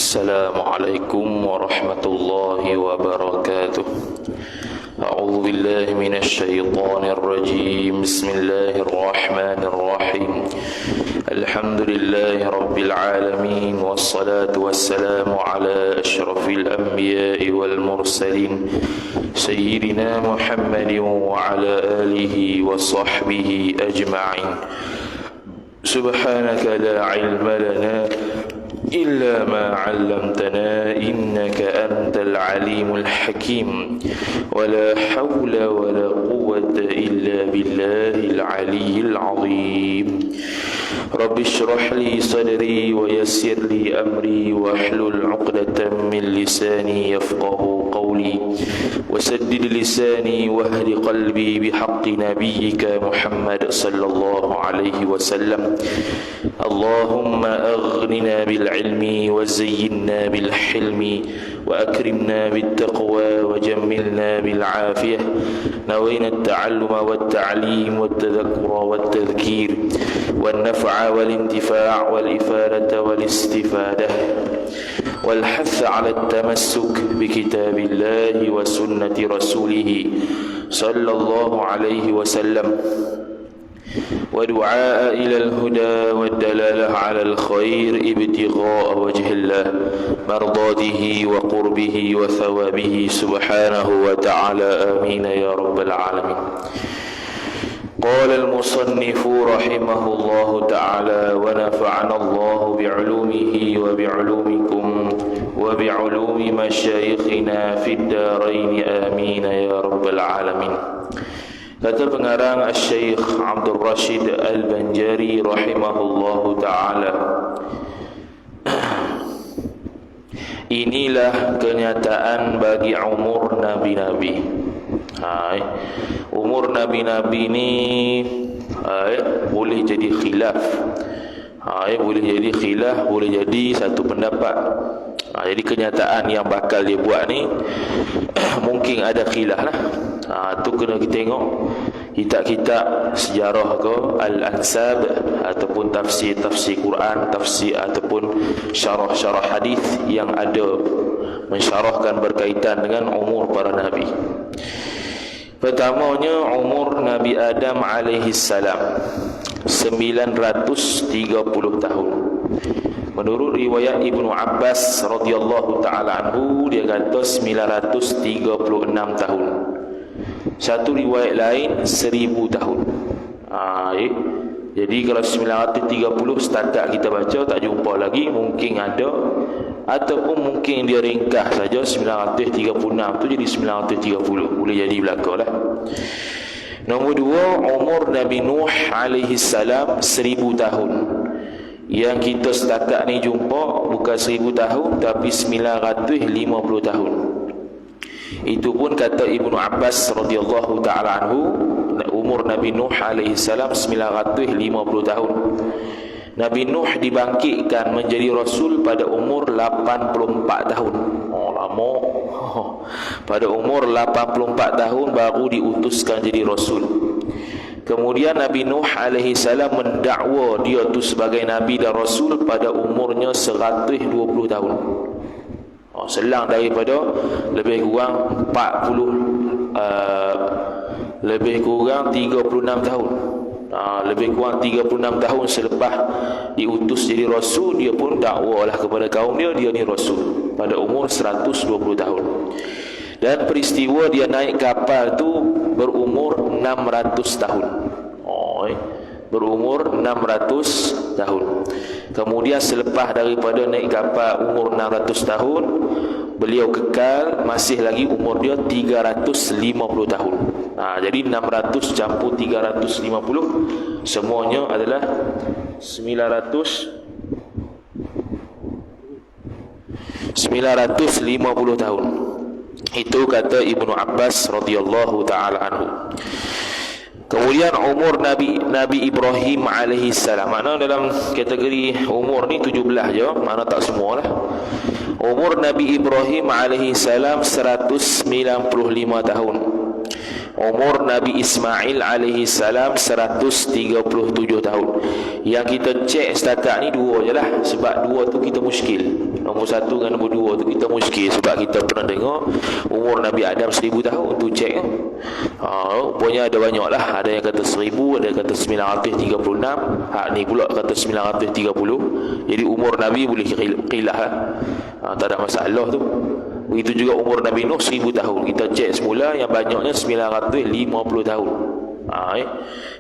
السلام عليكم ورحمة الله وبركاته. أعوذ بالله من الشيطان الرجيم. بسم الله الرحمن الرحيم. الحمد لله رب العالمين، والصلاة والسلام على أشرف الأنبياء والمرسلين سيدنا محمد وعلى آله وصحبه أجمعين. سبحانك لا علم لنا إلا ما علمتنا إنك أنت العليم الحكيم، ولا حول ولا قوة إلا بالله العلي العظيم. رب اشرح لي صدري ويسر لي أمري واحلل عقدة من لساني يفقه قولي، وسدد لساني واهد قلبي بحق نبيك محمد صلى الله عليه وسلم. اللهم أغننا بالعلم وزينا بالحلم وأكرمنا بالتقوى وجملنا بالعافية. نوينا التعلم والتعليم والتذكر والتذكير والنفع والانتفاع والإفادة والاستفادة والحث على التمسك بكتاب الله وسنة رسوله صلى الله عليه وسلم، ودعاء إلى الهدى والدلالة على الخير ابتغاء وجه الله مرضاته وقربه وثوابه سبحانه وتعالى. آمين يا رب العالمين. قال المصنف رحمه الله تعالى: ونفعنا الله بعلومه وبعلومكم وبعلوم مشايخنا في الدارين آمين يا رب العالمين. Kata pengarang Syekh Abdul Rashid Al-Banjari rahimahullahu ta'ala, inilah kenyataan bagi umur Nabi-Nabi. Umur Nabi-Nabi ni boleh jadi khilaf, boleh jadi khilaf, boleh jadi satu pendapat. Jadi kenyataan yang bakal dia buat ni mungkin ada khilaf lah. Tu kena kita tengok kitab-kitab sejarah ke, al-ansab, ataupun tafsir Quran, tafsir ataupun syarah hadis yang ada mensyarahkan berkaitan dengan umur para nabi. Pertamanya umur Nabi Adam alaihi salam 930 tahun. Menurut riwayat Ibnu Abbas radhiyallahu taala anhu, dia kata 936 tahun. Satu riwayat lain 1000 tahun. Jadi kalau 930 setakat kita baca tak jumpa lagi, mungkin ada, ataupun mungkin dia ringkas saja 936 tu jadi 930, boleh jadi belakalah. Nombor dua, umur Nabi Nuh alaihi salam 1000 tahun. Yang kita setakat ni jumpa bukan 1000 tahun tapi 950 tahun. Itu pun kata Ibnu Abbas radhiyallahu taala anhu, umur Nabi Nuh alaihi salam 950 tahun. Nabi Nuh dibangkitkan menjadi rasul pada umur 84 tahun. Lama. Pada umur 84 tahun baru diutuskan jadi rasul. Kemudian Nabi Nuh alaihi salam mendakwa dia tu sebagai nabi dan rasul pada umurnya 120 tahun. Selang daripada lebih kurang 36 tahun. Lebih kurang 36 tahun selepas diutus jadi rasul, dia pun dakwalah kepada kaum dia ni rasul pada umur 120 tahun. Dan peristiwa dia naik kapal tu berumur 600 tahun. Berumur 600 tahun. Kemudian selepas daripada naik kapal umur 600 tahun, beliau kekal masih lagi umur dia 350 tahun. Jadi 600 campur 350 semuanya adalah 950 tahun. Itu kata Ibnu Abbas radhiyallahu taala anhu. Kemudian umur Nabi Ibrahim alaihi salam, makna dalam kategori umur ni 17 je, makna tak semualah. Umur Nabi Ibrahim alaihi salam 195 tahun. Umur Nabi Ismail alaihi salam 137 tahun. Yang kita cek setakat ni dua je lah, sebab dua tu kita muskil. Nombor 1 dengan nombor 2 tu kita muskil, sebab kita pernah dengar umur Nabi Adam 1000 tahun tu cek. Rupanya ada banyak lah. Ada yang kata 1000, ada yang kata 936. Hak ni pula kata 930. Jadi umur Nabi boleh qilah lah. Tak ada masalah tu. Begitu juga umur Nabi Nuh 1000 tahun. Kita cek semula yang banyaknya 950 tahun.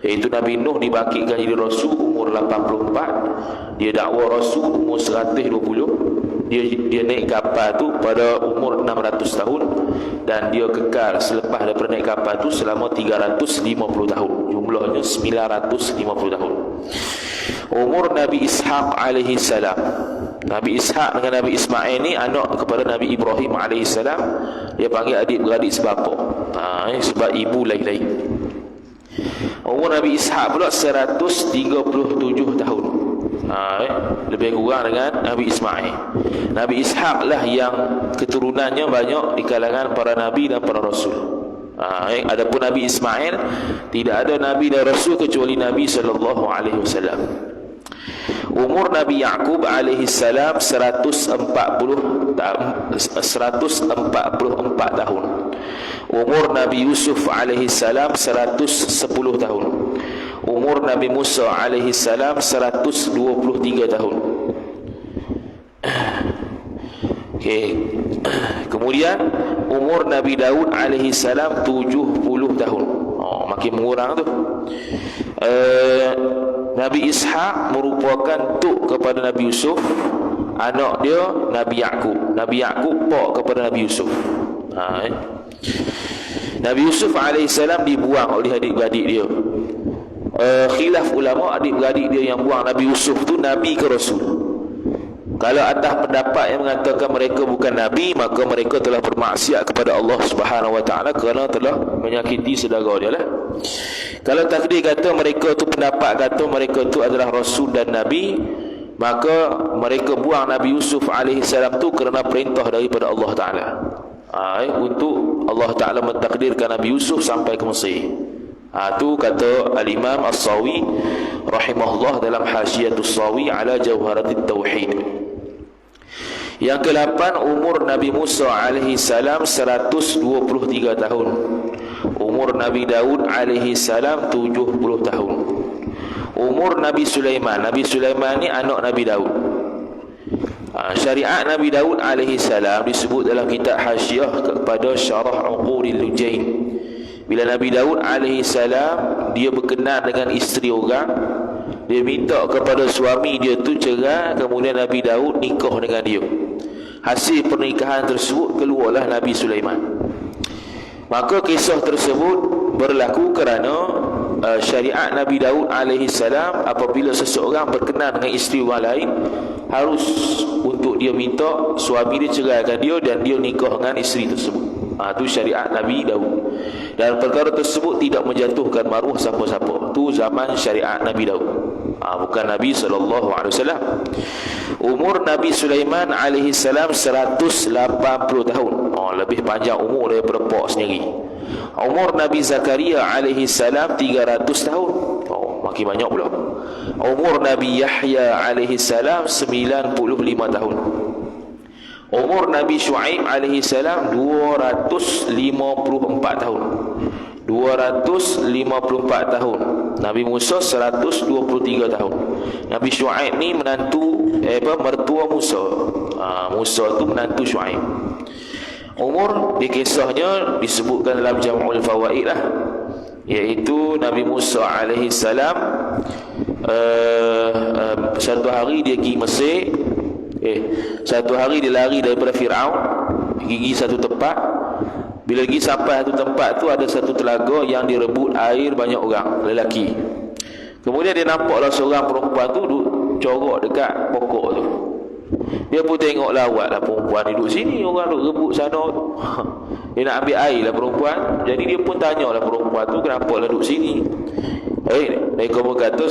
Iaitu Nabi Nuh dibangkitkan jadi Rasul umur 84. Dia dakwa Rasul umur 120. Dia naik kapal tu pada umur 600 tahun. Dan dia kekal selepas daripada naik kapal tu selama 350 tahun. Jumlahnya 950 tahun. Umur Nabi Ishaq alaihi salam. Nabi Ishaq dengan Nabi Ismail ni anak kepada Nabi Ibrahim alaihi salam. Dia panggil adik-beradik sebapa. Sebab ibu lain-lain. Umur Nabi Ishaq pula 137 tahun. Lebih kurang dengan Nabi Ismail. Nabi Ishaq lah yang keturunannya banyak di kalangan para nabi dan para rasul. Adapun Nabi Ismail, tidak ada nabi dan rasul kecuali Nabi sallallahu alaihi wasallam. Umur Nabi Yaqub alaihi salam 144 tahun. Umur Nabi Yusuf alaihi salam 110 tahun. Umur Nabi Musa alaihi salam 123 tahun. Kemudian umur Nabi Daud alaihi salam 70 tahun. Makin mengurang tu. Nabi Ishaq merupakan tok kepada Nabi Yusuf. Anak dia Nabi Yaqub. Nabi Yaqub pak kepada Nabi Yusuf. Nabi Yusuf AS dibuang oleh adik-beradik dia. Khilaf ulama, adik-beradik dia yang buang Nabi Yusuf tu Nabi ke Rasul. Kalau atas pendapat yang mengatakan mereka bukan Nabi, maka mereka telah bermaksiat kepada Allah Subhanahu Wa Taala kerana telah menyakiti saudara dia lah. Kalau takdir kata mereka tu, pendapat kata mereka tu adalah Rasul dan Nabi, maka mereka buang Nabi Yusuf AS tu kerana perintah daripada Allah Taala. Untuk Allah Ta'ala mentakdirkan Nabi Yusuf sampai ke Mesir. Itu kata Al-Imam As-Sawi rahimahullah dalam Hasyiatus Sawi ala Jawharatit Tauhid. Yang ke-8, umur Nabi Musa alaihi salam 123 tahun. Umur Nabi Daud alaihi salam 70 tahun. Umur Nabi Sulaiman. Nabi Sulaiman ni anak Nabi Daud. Syariat Nabi Daud alaihi salam disebut dalam kitab Hasyiah kepada Syarah Uqudil Lujain. Bila Nabi Daud alaihi salam dia berkenan dengan isteri orang, dia minta kepada suami dia tu cerai, kemudian Nabi Daud nikah dengan dia. Hasil pernikahan tersebut keluarlah Nabi Sulaiman. Maka kisah tersebut berlaku kerana syariat Nabi Daud alaihi salam, apabila seseorang berkenan dengan isteri orang lain, harus untuk dia minta suami dia ceraikan dia dan dia nikah dengan isteri tersebut. Itu syariat Nabi Daud. Dan perkara tersebut tidak menjatuhkan maruah siapa-siapa. Itu zaman syariat Nabi Daud. Bukan Nabi SAW. Umur Nabi Sulaiman alaihi salam 180 tahun. Lebih panjang umur daripada pak sendiri. Umur Nabi Zakaria alaihi salam 300 tahun. Makin banyak pula. Umur Nabi Yahya alaihi salam 95 tahun. Umur Nabi Shu'aib alaihi salam 254 tahun. 254 tahun. Nabi Musa 123 tahun. Nabi Shu'aib ni mertua Musa. Musa tu menantu Shu'aib. Umur di kisahnya disebutkan dalam Jam'ul Fawaid lah, iaitu Nabi Musa alaihi salam satu hari dia pergi Mesir. Satu hari dia lari daripada Fir'aun, pergi satu tempat. Bila pergi sampai satu tempat tu, ada satu telaga yang direbut air banyak orang lelaki. Kemudian dia nampaklah seorang perempuan tu duduk corok dekat pokok tu. Dia pun tengok lawatlah perempuan duduk sini, orang duduk rebut sana. Dia nak ambil air lah perempuan. Jadi dia pun tanyalah perempuan tu, kenapa lah duduk sini. Mereka berkata,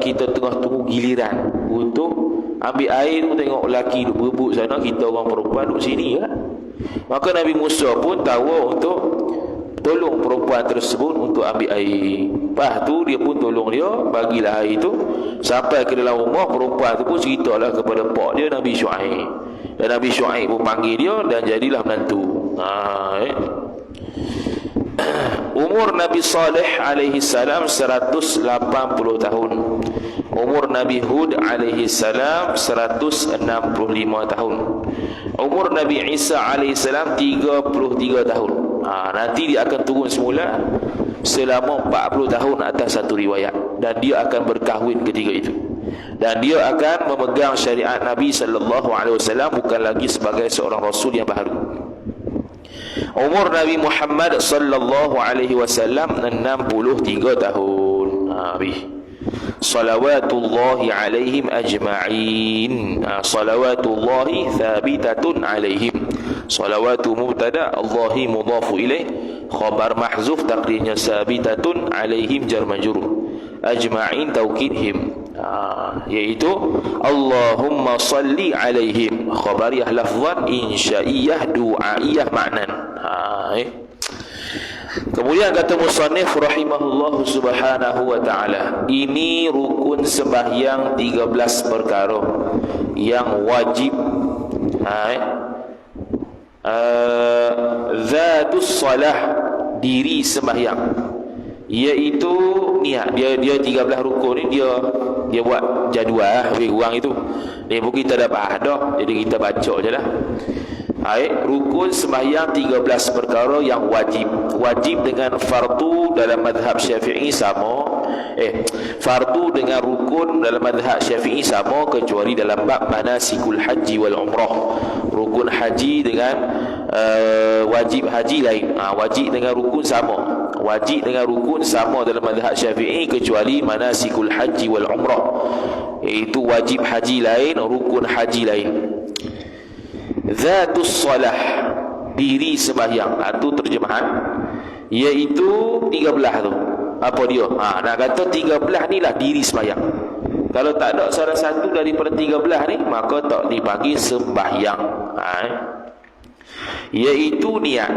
kita tengah tunggu giliran untuk ambil air tu. Tengok lelaki duduk berebut sana, kita orang perempuan duduk sini lah. Maka Nabi Musa pun tahu untuk tolong perempuan tersebut untuk ambil air. Lepas tu dia pun tolong dia, bagilah air tu. Sampai ke dalam rumah, perempuan tu pun ceritalah kepada pak dia Nabi Shu'aib. Dan Nabi Syuaib pun panggil dia dan jadilah menantu. Umur Nabi Saleh alaihi salam 180 tahun. Umur Nabi Hud alaihi salam 165 tahun. Umur Nabi Isa alaihi salam 33 tahun. Nanti dia akan turun semula selama 40 tahun atas satu riwayat, dan dia akan berkahwin ketika itu. Dan dia akan memegang syariat Nabi sallallahu alaihi wasallam, bukan lagi sebagai seorang rasul yang baru. Umur Nabi Muhammad sallallahu alaihi wasallam 63 tahun. Salawatullahi alaihim ajma'in. Salawatullahi thabitatun alaihim. Salawatu mubtada, Allahi mudhafu ilaih, khabar mahzuf taqdirnya sabitatun alaihim jar majrur, ajma'in taukidhim, yaitu Allahumma salli alaihim, khabariyah lafzan, insya'iyah du'aiyah ma'nan. Kemudian kata musannif rahimahullah subhanahu wa ta'ala, ini rukun sembahyang 13 perkara yang wajib. Zatus salah, diri sembahyang, iaitu niat. Dia 13 rukun ni dia buat jadual lebih kurang itu. Ni pun kita dah faham dah, jadi kita baca je lah. Rukun sembahyang 13 perkara yang wajib dengan fardu dalam mazhab Syafi'i sama. Fardu dengan rukun dalam mazhab Syafi'i sama, kecuali dalam bab manasikul haji wal umrah. Rukun haji dengan wajib haji lain. Wajib dengan rukun sama. Wajib dengan rukun sama dalam mazhab Syafi'i, kecuali manasikul haji wal umrah. Itu wajib haji lain, rukun haji lain. Zatus salah, diri sembahyang, itu terjemahan, iaitu 13 tu. Apa dia? Nak kata 13 ni lah diri sembahyang. Kalau tak ada salah satu daripada 13 ni, maka tak dipanggil sembahyang. Iaitu niat.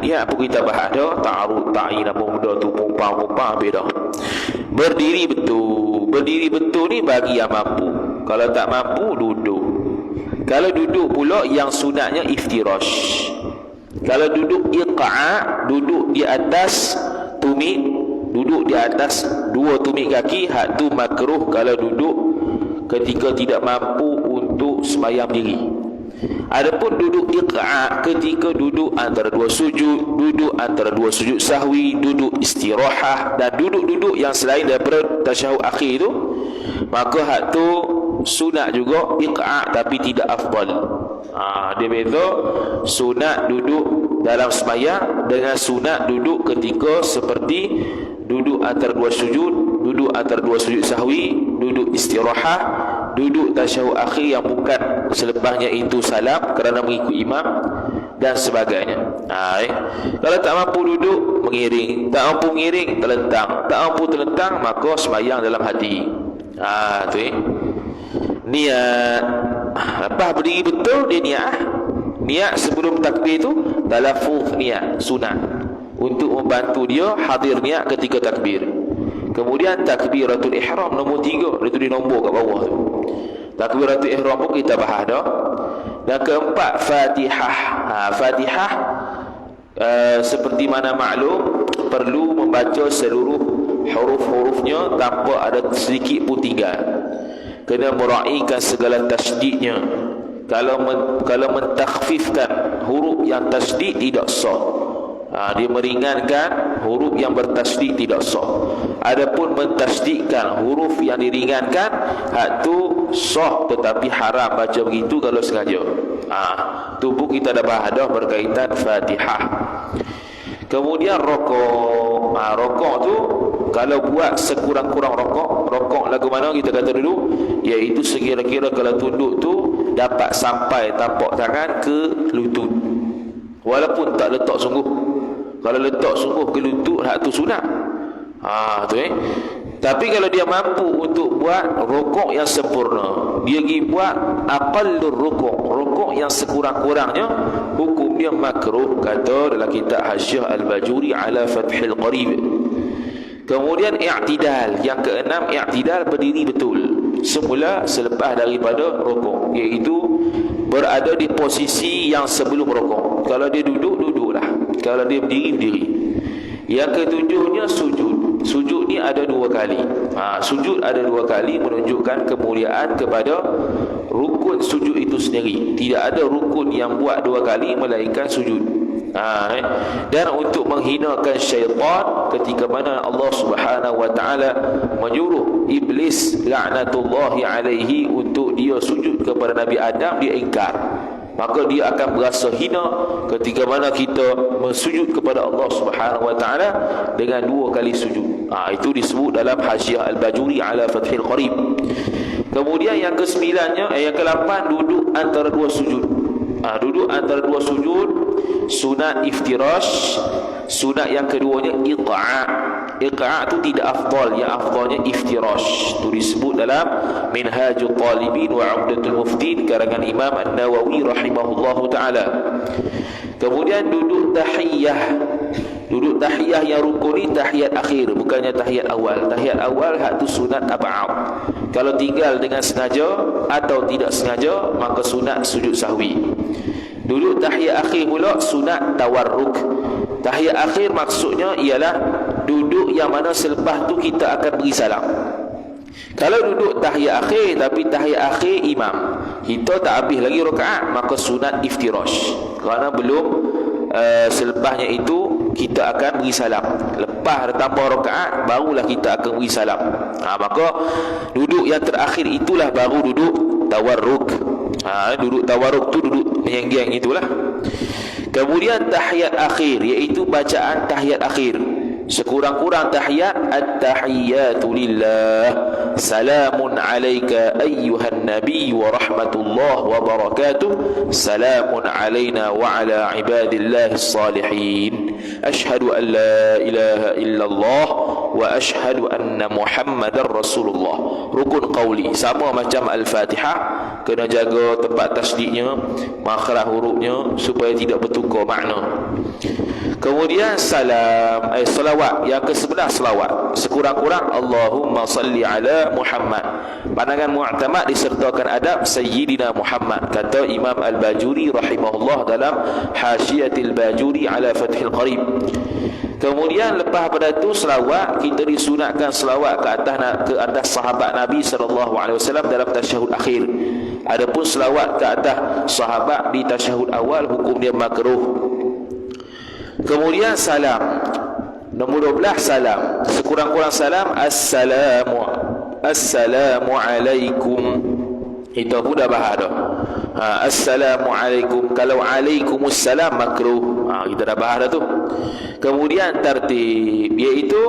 Niat pun kita bahas dah, ta'arud, ta'in, apa benda tu, mumpang beda. Berdiri betul. Berdiri betul ni bagi yang mampu. Kalau tak mampu, duduk. Kalau duduk pula, yang sunatnya iftirash. Kalau duduk iqa', duduk di atas tumit, duduk di atas dua tumit kaki, hak tu makruh kalau duduk ketika tidak mampu untuk sembahyang diri. Adapun duduk iqa' ketika duduk antara dua sujud, duduk antara dua sujud sahwi, duduk istirahah, dan duduk-duduk yang selain daripada tasyahud akhir itu, maka hak tu sunat juga iqa', tapi tidak afdal. Dia beza sunat duduk dalam sembahyang dengan sunat duduk ketika seperti duduk antara dua sujud, duduk antara dua sujud sahwi, duduk istirahah, duduk tasyahud akhir yang bukan selepasnya itu salam kerana mengikut imam dan sebagainya. Kalau tak mampu duduk, mengiring. Tak mampu mengiring, terlentang. Tak mampu terlentang, maka sembahyang dalam hati. Tu niat. Lepas berdiri betul, dia niat. Niat sebelum takbir tu talafuz niat, sunat, untuk membantu dia hadir niat ketika takbir. Kemudian takbiratul ihram nombor 3, dia tulis nombor kat bawah tu. Takbiratul ihram pun kita bahas dah. Dan keempat, Fatihah. Fatihah seperti mana maklum, perlu membaca seluruh huruf-hurufnya tanpa ada sedikit pun tinggal. Kena meraihkan segala tasydidnya. Kalau mentakhfifkan huruf yang tasydid tidak sah. Dia meringankan huruf yang bertasydid tidak sah. Adapun mentasydidkan huruf yang diringankan, hak tu sah, tetapi haram baca begitu kalau sengaja. Tu pun kita dah bahas dah berkaitan Fatihah. Kemudian rokok. Rokok tu kalau buat sekurang-kurang rokok lagu mana kita kata dulu, iaitu sekira-kira kalau tunduk tu dapat sampai tapak tangan ke lutut, walaupun tak letak sungguh. Kalau letak sungguh ke lutut, hak tu sunat. Tapi kalau dia mampu untuk buat rokok yang sempurna, dia pergi buat aqallur rokok yang sekurang-kurangnya, hukum dia makruh, kata dalam kitab Hasyiah Al-Bajuri ala Fathil Qarib. Kemudian i'tidal, yang keenam i'tidal, berdiri betul semula selepas daripada rokok, iaitu berada di posisi yang sebelum rukuk. Kalau dia duduk, duduklah. Kalau dia berdiri, berdiri. Yang ketujuhnya sujud. Sujud ni ada 2 kali. Sujud ada 2 kali menunjukkan kemuliaan kepada rukun sujud itu sendiri. Tidak ada rukun yang buat 2 kali melainkan sujud. Dan untuk menghinakan syaitan, ketika mana Allah Subhanahu wa taala menyuruh iblis laknatullahi alaihi untuk dia sujud kepada Nabi Adam, dia ingkar. Maka dia akan berasa hina ketika mana kita mensujud kepada Allah Subhanahu wa taala dengan 2 kali sujud. Itu disebut dalam Hasyiah Al-Bajuri ala Fathil Qarib. Kemudian yang ke-9-nya, yang ke-8, duduk antara 2 sujud. Duduk antara 2 sujud, sunat iftirash. Sunat yang keduanya iqa'. Iqa' tu tidak afdal, yang afdalnya iftirash. Itu disebut dalam Minhajul Talibin wa 'Umdatul Muftin karangan Imam An-Nawawi rahimahullahu taala. Kemudian duduk tahiyah. Duduk tahiyah yang rukun ni tahiyat akhir, bukannya tahiyat awal. Tahiyat awal hak tu sunat ab'ad. Kalau tinggal dengan sengaja atau tidak sengaja, maka sunat sujud sahwi. Duduk tahiyat akhir pula sunat tawarruk. Tahiyat akhir maksudnya ialah duduk yang mana selepas tu kita akan beri salam. Kalau duduk tahiyat akhir tapi tahiyat akhir imam, kita tak habis lagi rakaat, maka sunat iftirash. Kerana belum selepasnya itu kita akan beri salam. Lepas tambah rakaat barulah kita akan beri salam. Maka duduk yang terakhir itulah baru duduk tawarruk. Duduk tawarruk tu duduk menyenggeng itulah. Kemudian tahiyat akhir, iaitu bacaan tahiyat akhir. Sekurang-kurang tahiyat, at-tahiyyatu lillah, salamun alayka ayyuhan nabiy wa rahmatullah wa barakatuh, salamun alayna wa ala ibadillahis salihin, ashhadu an la ilaha illallah wa ashhadu anna muhammadar rasulullah. Rukun qauli, sama macam Al-Fatihah, kena jaga tempat tasdidnya, makhraj hurufnya supaya tidak bertukar makna. Kemudian salam, salawat. Yang ke-11 salawat. Sekurang-kurang Allahumma salli ala Muhammad. Pandangan mu'tamad disertakan adab Sayyidina Muhammad, kata Imam Al-Bajuri rahimahullah dalam Hasyiatil Bajuri ala Fathil Qarib. Kemudian lepas pada itu selawat, kita disunatkan selawat ke atas sahabat Nabi SAW dalam tasyahud akhir. Adapun selawat ke atas sahabat di tasyahud awal, hukum dia makruh. Kemudian salam. Nombor 12 salam. Sekurang-kurang salam Assalamu alaikum. Itu pun dah bahas dah. Assalamu alaikum. Kalau alaikumussalam makruh. Kita dah bahas dah tu. Kemudian tertib, iaitu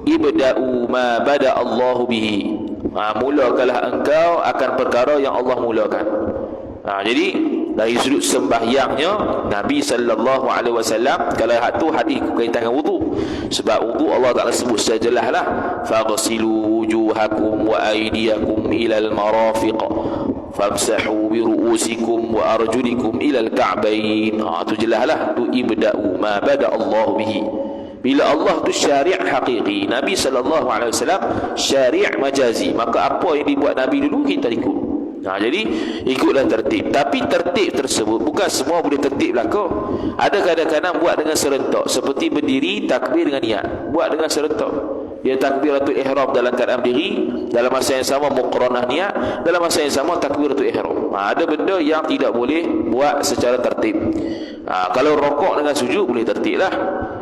ibda'u ma bada Allahu bihi. Mulakanlah engkau akan perkara yang Allah mulakan. Jadi dari sudut sembahyangnya Nabi sallallahu alaihi wasallam, kalau hak tu hadis berkaitan dengan wudu. Sebab wudu Allah Taala sebut secara jelaslah, faghsilu wujuhakum wa aydiyakum ilal marafiq famsahu bi ru'usikum wa arjulikum ilal ka'bain. Tu jelaslah, tu ibda'u ma bada Allah bihi. Bila Allah tu syari' hakiki, Nabi sallallahu alaihi wasallam syari' majazi, maka apa yang dibuat Nabi dulu kita ikut. Jadi ikutlah tertib. Tapi tertib tersebut bukan semua boleh tertib belaka. Ada kadang-kadang buat dengan serentak, seperti berdiri takbir dengan niat, buat dengan serentak. Dia takbiratul ihram dalam keadaan berdiri, dalam masa yang sama muqranah niat, dalam masa yang sama takbiratul ihram. Ada benda yang tidak boleh buat secara tertib. Kalau rokok dengan sujud boleh tertib lah.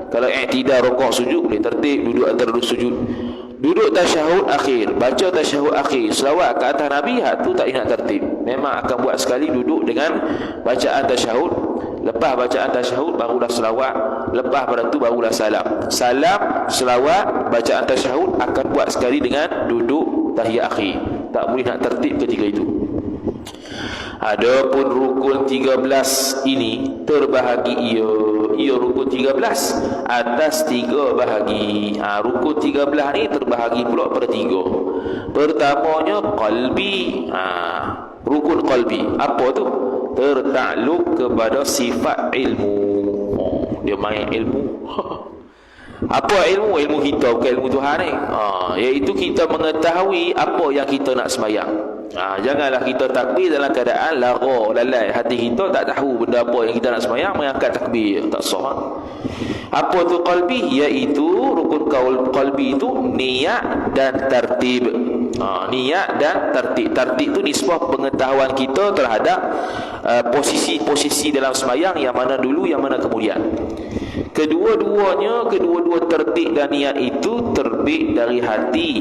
Kalau i'tidal rokok sujud boleh tertib, duduk antara dua sujud. Duduk tasyahud akhir, baca tasyahud akhir, selawat ke atas Nabi, tu tak nak tertib. Memang akan buat sekali duduk dengan bacaan tasyahud. Lepas bacaan tasyahud barulah selawat. Lepas pada tu barulah salam. Salam, selawat, bacaan tasyahud akan buat sekali dengan duduk tahiyat akhir. Tak boleh nak tertib ketika itu. Adapun rukun 13 ini terbahagi ia rukun 13 atas 3 bahagi. Rukun 13 ni terbahagi pula pada 3. Pertamanya qalbi. Rukun qalbi apa tu? Tertakluk kepada sifat ilmu. Dia main ilmu. Apa ilmu? Ilmu kita, bukan ilmu Tuhan ni. Iaitu kita mengetahui apa yang kita nak sembahyang. Janganlah kita takbir dalam keadaan lalai. Hati kita tak tahu benda apa yang kita nak sembahyang, mengangkat takbir, tak sah. Apa tu qalbi? Iaitu rukun qalbi itu niat dan tertib. Niat dan tertib. Tertib tu nisbah pengetahuan kita terhadap posisi-posisi dalam sembahyang, yang mana dulu, yang mana kemudian. Kedua-dua tertib dan niat itu terbit dari hati.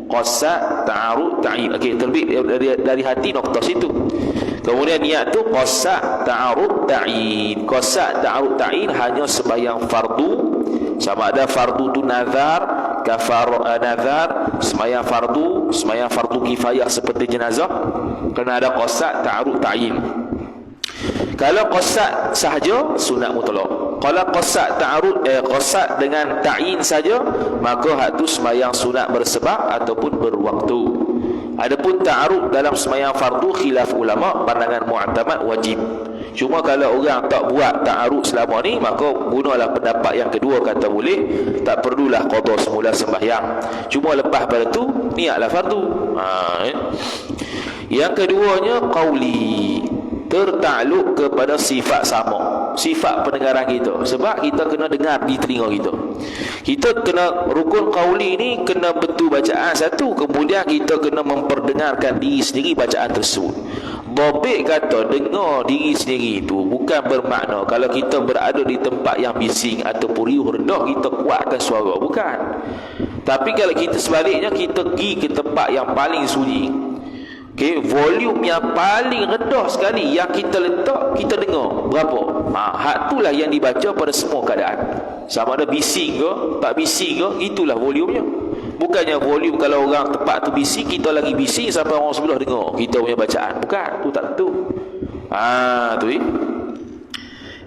Qasad, ta'arud, ta'in. Okey, terbit dari hati, nokta situ. Kemudian niat tu qasad, ta'arud, ta'in. Qasad, ta'arud, ta'in hanya sembahyang fardu. Sama ada fardu tu nazar, nazar, sembahyang fardu kifayah seperti jenazah, kena ada qasad, ta'arud, ta'in. Kalau qasad sahaja, sunat mutlak. Kalau qasad ta'arud, qasad dengan ta'in saja, maka hak tu sembahyang sunat bersebab ataupun berwaktu. Adapun ta'arud dalam sembahyang fardu, khilaf ulama, pandangan mu'tamad wajib. Cuma kalau orang tak buat ta'arud selama ni, maka gunalah pendapat yang kedua, kata boleh, tak perlulah qada semula sembahyang. Cuma lepas pada tu niatlah fardu. Yang keduanya qauli, tertakluk kepada sifat sama, sifat pendengaran kita. Sebab kita kena dengar di telinga kita. Kita kena rukun qauli ni kena betul bacaan satu, kemudian kita kena memperdengarkan diri sendiri bacaan tersebut. Bobek kata dengar diri sendiri itu bukan bermakna kalau kita berada di tempat yang bising ataupun riuh rendah kita kuatkan suara, bukan. Tapi kalau kita sebaliknya, kita pergi ke tempat yang paling sunyi, volume yang paling rendah sekali, yang kita letak, kita dengar berapa. Hak itulah yang dibaca pada semua keadaan. Sama ada bising ke, tak bising ke, itulah volumenya. Bukannya volume kalau orang tempat tu bising, kita lagi bising sampai orang sebelah dengar kita punya bacaan. Bukan, tu tak tu. Tu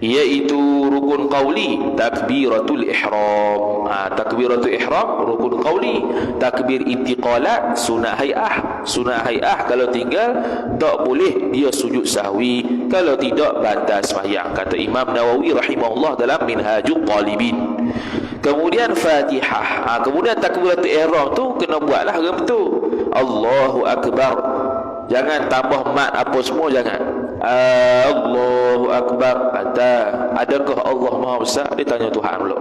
iaitu rukun qauli, takbiratul ihram. Takbiratul ihram rukun qauli. Takbir intiqalat sunat hay'ah. Sunat hay'ah kalau tinggal tak boleh dia sujud sahwi, kalau tidak batal sembahyang, kata Imam Nawawi rahimahullah dalam Minhajul Talibin. Kemudian Fatihah. Kemudian takbiratul ihram tu kena buatlah dengan betul. Allahu akbar. Jangan tambah mat apa semua, jangan. Allahu akbar. Adakah Allah Maha Besar? Dia tanya Tuhan pula.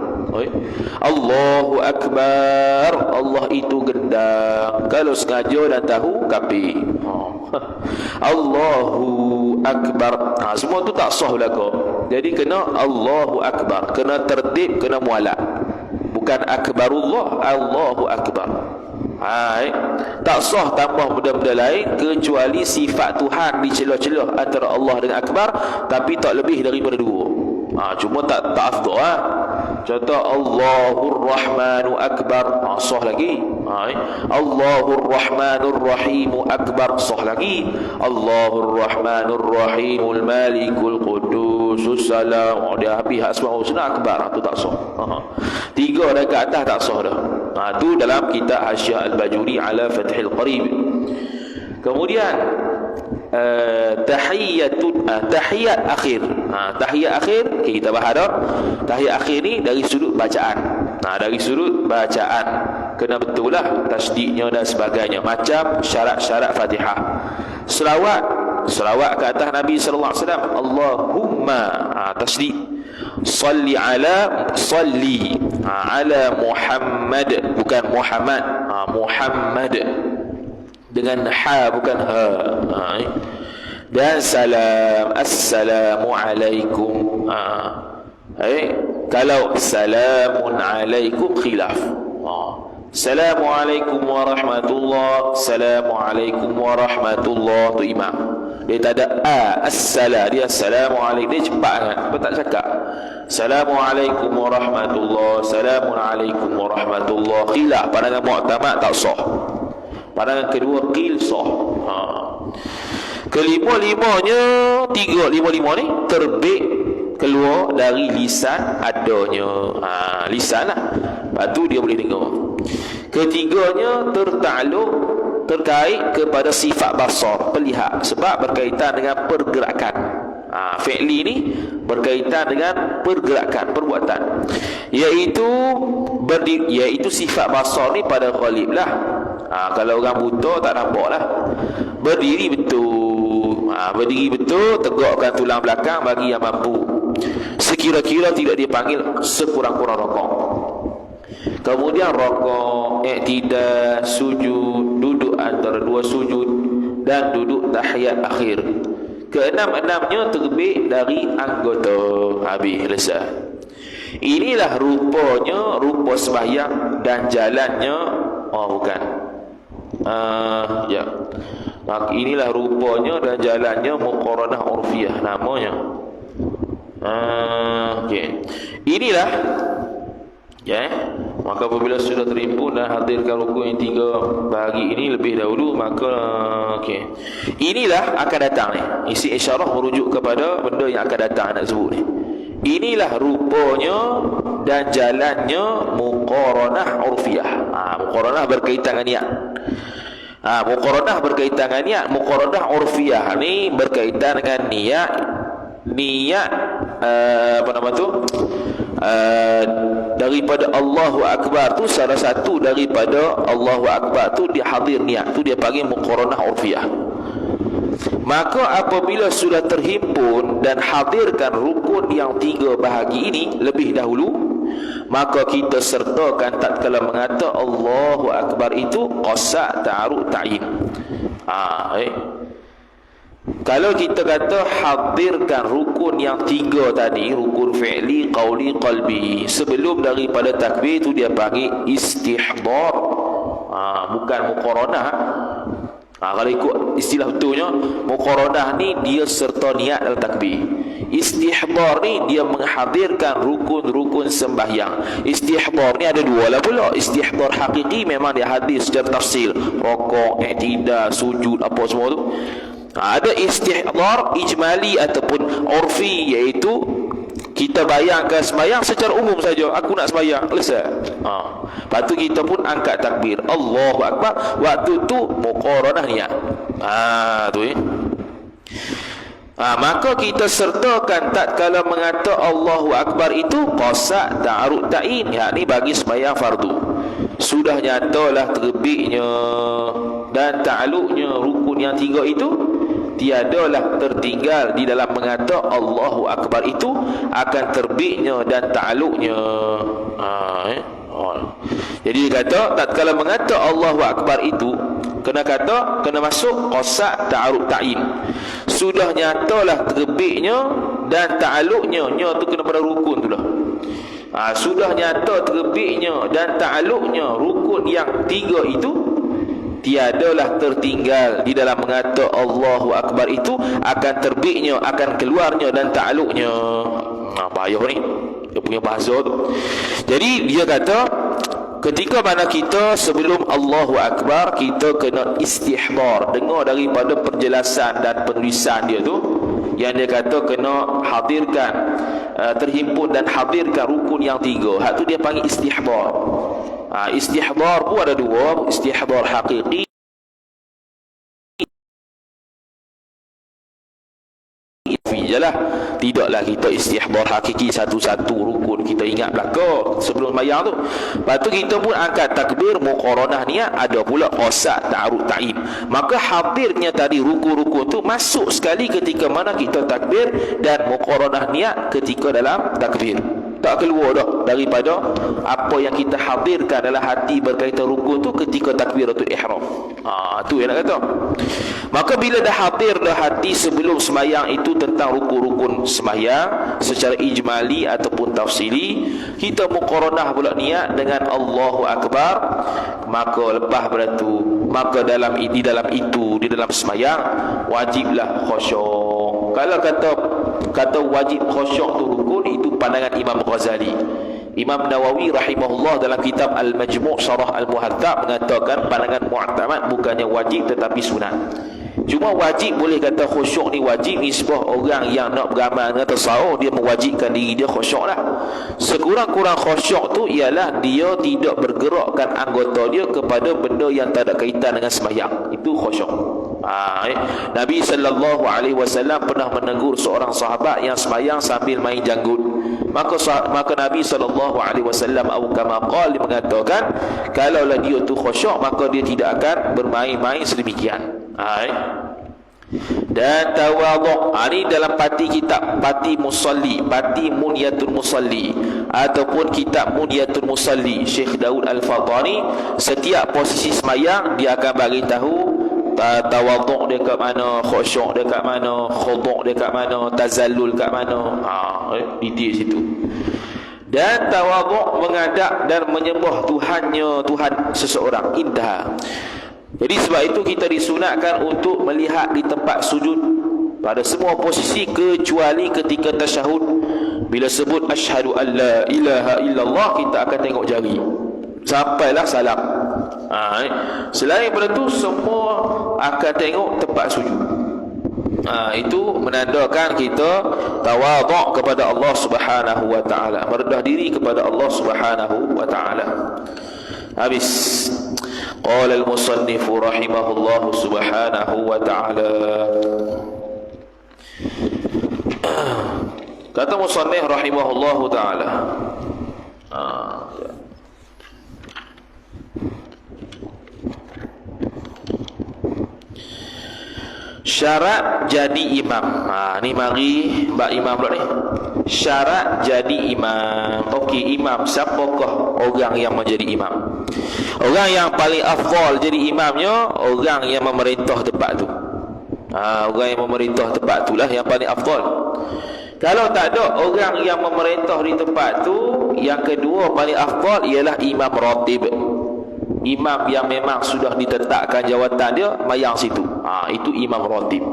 Allahu akbar. Allah itu gendang. Kalau sengaja dan tahu, kafir. Allahu akbar. Semua tu tak sah belaka. Jadi kena Allahu akbar, kena tertib, kena mualaf. Bukan akbarullah, Allahu akbar. Tak sah tambah benda-benda lain kecuali sifat Tuhan dicelah-celah antara Allah dengan akbar, tapi tak lebih daripada dua. Cuma tak afdal. Contoh Allahur Rahmanu akbar, sah lagi. Allahur Rahmanur Rahim akbar, sah lagi. Allahur Rahmanur Rahimul Malikul Qudusus Salam. Dia habis asma husna akbar, tu tak sah. 3 dekat atas tak sah dah. Tu dalam kitab Hasyiah Al-Bajuri ala Fathil Qarib. Kemudian tahiyat akhir. Tahiyat akhir kita bahas dah. Tahiyat akhir ni dari sudut bacaan. Dari sudut bacaan kena betul lah tasdidnya dan sebagainya, macam syarat-syarat Fatihah. Selawat ke atas Nabi sallallahu alaihi wasallam. Allahumma, tasdid. Salli ala Muhammad, bukan Muhammad. Muhammad dengan ha, bukan ha. Dan salam, assalamu alaikum. Kalau salamun alaikum khilaf. Assalamualaikum warahmatullah, Assalamualaikum warahmatullah, tu imam. Dia tak ada as-salam, dia assalamualaikum, dia cepat kan, apa tak cakap Assalamualaikum warahmatullah, Assalamualaikum warahmatullah. Khilaf, pandangan mu'tamad tak sah. Pandangan kedua qil sah. Kelima-limanya, 3-5 ni terbit keluar dari lisan adanya. Lisan lah, lepas tu dia boleh dengar. Ketiganya terkait kepada sifat basar, perlihat, sebab berkaitan dengan pergerakan. Fi'li ni berkaitan dengan pergerakan, perbuatan, iaitu sifat basar ni pada ghalib lah. Kalau orang buta tak nampak lah. berdiri betul. Berdiri betul, tegakkan tulang belakang bagi yang mampu. Sekira-kira tidak dipanggil sekurang-kurang rokok. Kemudian rokok, i'tidal, sujud, duduk antara dua sujud, dan duduk tahiyat akhir. Keenam-enamnya terbit dari anggota. Habis, selesai. Inilah rupanya, rupa sembahyang dan jalannya. Bukan. Ya. Inilah rupanya dan jalannya muqaranah urfiyah namanya. Okey. Inilah, ya. Maka apabila sudah terhimpun dan hadirkan rukun yang 3 bahagi ini lebih dahulu, maka okey. Inilah akan datang ni. Isi isyarah merujuk kepada benda yang akan datang nak sebut ni. Inilah rupanya dan jalannya muqaranah urfiyah. Muqaranah berkaitan dengan niat. Muqaranah berkaitan dengan niat. Muqaranah urfiyah ni berkaitan dengan niat. Niat apa nama tu? Daripada Allahu Akbar tu, salah satu daripada Allahu Akbar tu dia hadir niat tu, dia panggil muqaranah urfiyah. Maka apabila sudah terhimpun dan hadirkan rukun yang 3 bahagi ini lebih dahulu, maka kita sertakan tatkala mengata Allahu Akbar itu qasa' ta'arud ta'in. Kalau kita kata hadirkan rukun yang 3 tadi, rukun fi'li, qauli, qalbi, sebelum daripada takbir itu dia panggil istihdar, bukan muqaranah. Kalau ikut istilah betulnya, muqaranah ni dia serta niat dalam takbir. Istihdar ni dia menghadirkan rukun-rukun sembahyang. Istihdar ni ada 2 lah pula. Istihdar hakiki memang dia hadir secara tafsil, rokok, i'tidal, sujud, apa semua tu. Ada istihdar ijmali ataupun urfi, iaitu kita bayangkan sembahyang secara umum saja. Aku nak sembahyang, selesai. Lepas tu kita pun angkat takbir Allahu Akbar. Waktu tu muqaranah niat. Tu maka kita sertakan tatkala mengata Allahu Akbar itu qasa' ta'arud ta'in, yakni bagi sembahyang fardu. Sudah nyatalah terbitnya dan ta'aluknya rukun yang 3 itu, tiadalah tertinggal di dalam mengata Allahu Akbar itu akan terbitnya dan ta'aluknya. Jadi dia kata tatkala mengata Allahu Akbar itu kena masuk qasa' ta'arud ta'in. Sudah nyatalah terbitnya dan ta'aluknya. Nya tu kena pada rukun tu dah. Sudah nyata terbitnya dan ta'aluknya rukun yang 3 itu, tiadalah tertinggal di dalam mengata Allahu Akbar itu akan terbitnya, akan keluarnya dan ta'aluknya. Payah ni dia punya bahasa tu. Jadi dia kata ketika mana kita sebelum Allahu Akbar, kita kena istihdar, dengar daripada penjelasan dan penulisan dia tu, yang dia kata kena hadirkan, terhimpun dan hadirkan rukun yang 3. Hak tu dia panggil istihdar. Istihdar pun ada 2, istihdar hakiki, jelah. Tidaklah kita istihdar hakiki satu-satu rukun kita ingat belaka sebelum sembahyang tu. Lepas tu kita pun angkat takbir muqaranah niat, ada pula qasa' ta'arud ta'in. Maka hadirnya tadi rukun-rukun tu masuk sekali ketika mana kita takbir, dan muqaranah niat ketika dalam takbir. Tak keluar dah daripada apa yang kita hadirkan dalam hati berkaitan rukun tu ketika takbiratul ihram. Tu yang nak kata. Maka bila dah hadir dah hati sebelum sembahyang itu tentang rukun-rukun sembahyang secara ijmali ataupun tafsili, kita muqaranah pula niat dengan Allahu Akbar, maka lepas pada tu, maka di dalam sembahyang wajiblah khusyuk. Kalau kata wajib khusyuk tu rukun, itu pandangan Imam Ghazali. Imam Nawawi rahimahullah dalam kitab Al-Majmu' Syarah Al-Muhadzab mengatakan pandangan mu'tamad bukannya wajib tetapi sunat. Cuma wajib, boleh kata khusyuk ni wajib nisbah orang yang nak beramal dengan tasawuf, dia mewajibkan diri dia khusyuk lah. Sekurang-kurang khusyuk tu ialah dia tidak bergerakkan anggota dia kepada benda yang tak ada kaitan dengan sembahyang. Itu khusyuk. Nabi SAW pernah menegur seorang sahabat yang sembahyang sambil main janggut. Maka Nabi SAW mengatakan, kalaulah dia tu khusyuk, maka dia tidak akan bermain-main sedemikian. Dan tawadhu' ini dalam parti kitab Parti Musalli, Parti Munyatul Musalli ataupun kitab Munyatul Musalli Syekh Daud Al-Fadhani, setiap posisi semayang dia akan bagi tahu tawadhu' dia kat mana, khusyuk dia kat mana, khudu' dia kat mana, tazallul kat mana. Detail situ. Dan tawadhu' menghadap dan menyembah Tuhan seseorang. Indah. Jadi sebab itu kita disunatkan untuk melihat di tempat sujud pada semua posisi kecuali ketika tasyahud. Bila sebut asyhadu an la ilaha illallah, kita akan tengok jari sampailah salam. Selain daripada itu semua akan tengok tempat sujud. Itu menandakan kita tawadhu' kepada Allah Subhanahu wa taala, merendah diri kepada Allah Subhanahu wa taala. Habis. Qala al-musannif rahimahullah subhanahu wa ta'ala. Kata musannif rahimahullah ta'ala, syarat jadi imam. Ni mari bab imam pula ni. Syarat jadi imam. Okey, imam siapakah orang yang menjadi imam? Orang yang paling afdal jadi imamnya orang yang memerintah tempat tu. Orang yang memerintah tempat tu lah yang paling afdal. Kalau tak ada orang yang memerintah di tempat tu, yang kedua paling afdal ialah imam ratib. Imam yang memang sudah ditetapkan jawatan dia mayang situ. Itu imam ratib.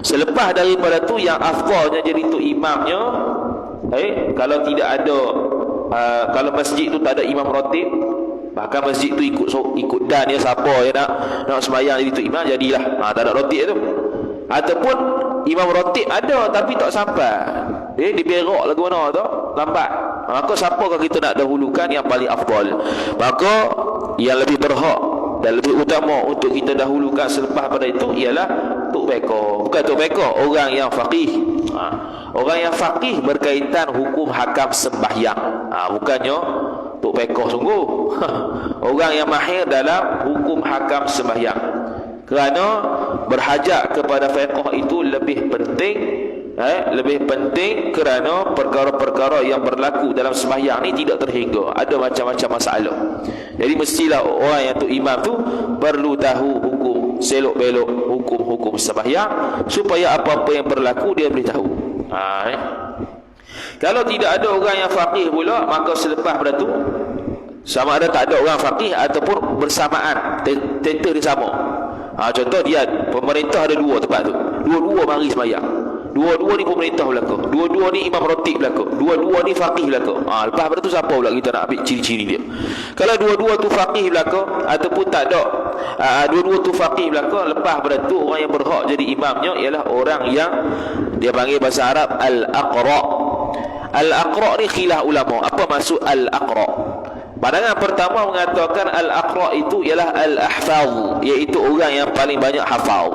Selepas daripada tu yang afdalnya jadi tu imamnya, kalau tidak ada kalau masjid tu tak ada imam ratib, bahkan masjid tu ikut dan dia siapa yang nak sembahyang jadi tu imam, jadilah tak ada ratib tu. Ataupun imam ratib ada tapi tak sampai, diberak lagu mana tu lambat, maka siapakah kita nak dahulukan? Yang paling afdal. Maka yang lebih berhak dan lebih utama untuk kita dahulukan selepas pada itu ialah tok beko. Bukan tok beko, orang yang faqih. Orang yang faqih berkaitan hukum hakam sembahyang. Bukannya tok beko sungguh. Orang yang mahir dalam hukum hakam sembahyang. Kerana berhajat kepada fiqh itu lebih penting, lebih penting kerana perkara-perkara yang berlaku dalam sembahyang ni tidak terhingga, ada macam-macam masalah. Jadi mestilah orang yang tu imam tu perlu tahu hukum selok-belok hukum-hukum sembahyang supaya apa-apa yang berlaku dia boleh tahu. Kalau tidak ada orang yang faqih pula, maka selepas pada tu sama ada tak ada orang faqih ataupun bersamaan tentu dia sama. Contoh dia pemerintah ada dua tempat tu, dua-dua mari sembahyang, dua-dua ni pemerintah belaka, dua-dua ni imam ratib belaka, dua-dua ni faqih belaka. Lepas pada tu siapa pula kita nak ambil ciri-ciri dia? Kalau dua-dua tu faqih belaka ataupun tak ada dua-dua tu faqih belaka, lepas pada tu orang yang berhak jadi imamnya ialah orang yang dia panggil bahasa Arab al-aqra. Al-aqra ni khilaf ulama. Apa maksud al-aqra? Pandangan pertama mengatakan al-aqra itu ialah al-ahfaz, iaitu orang yang paling banyak hafal.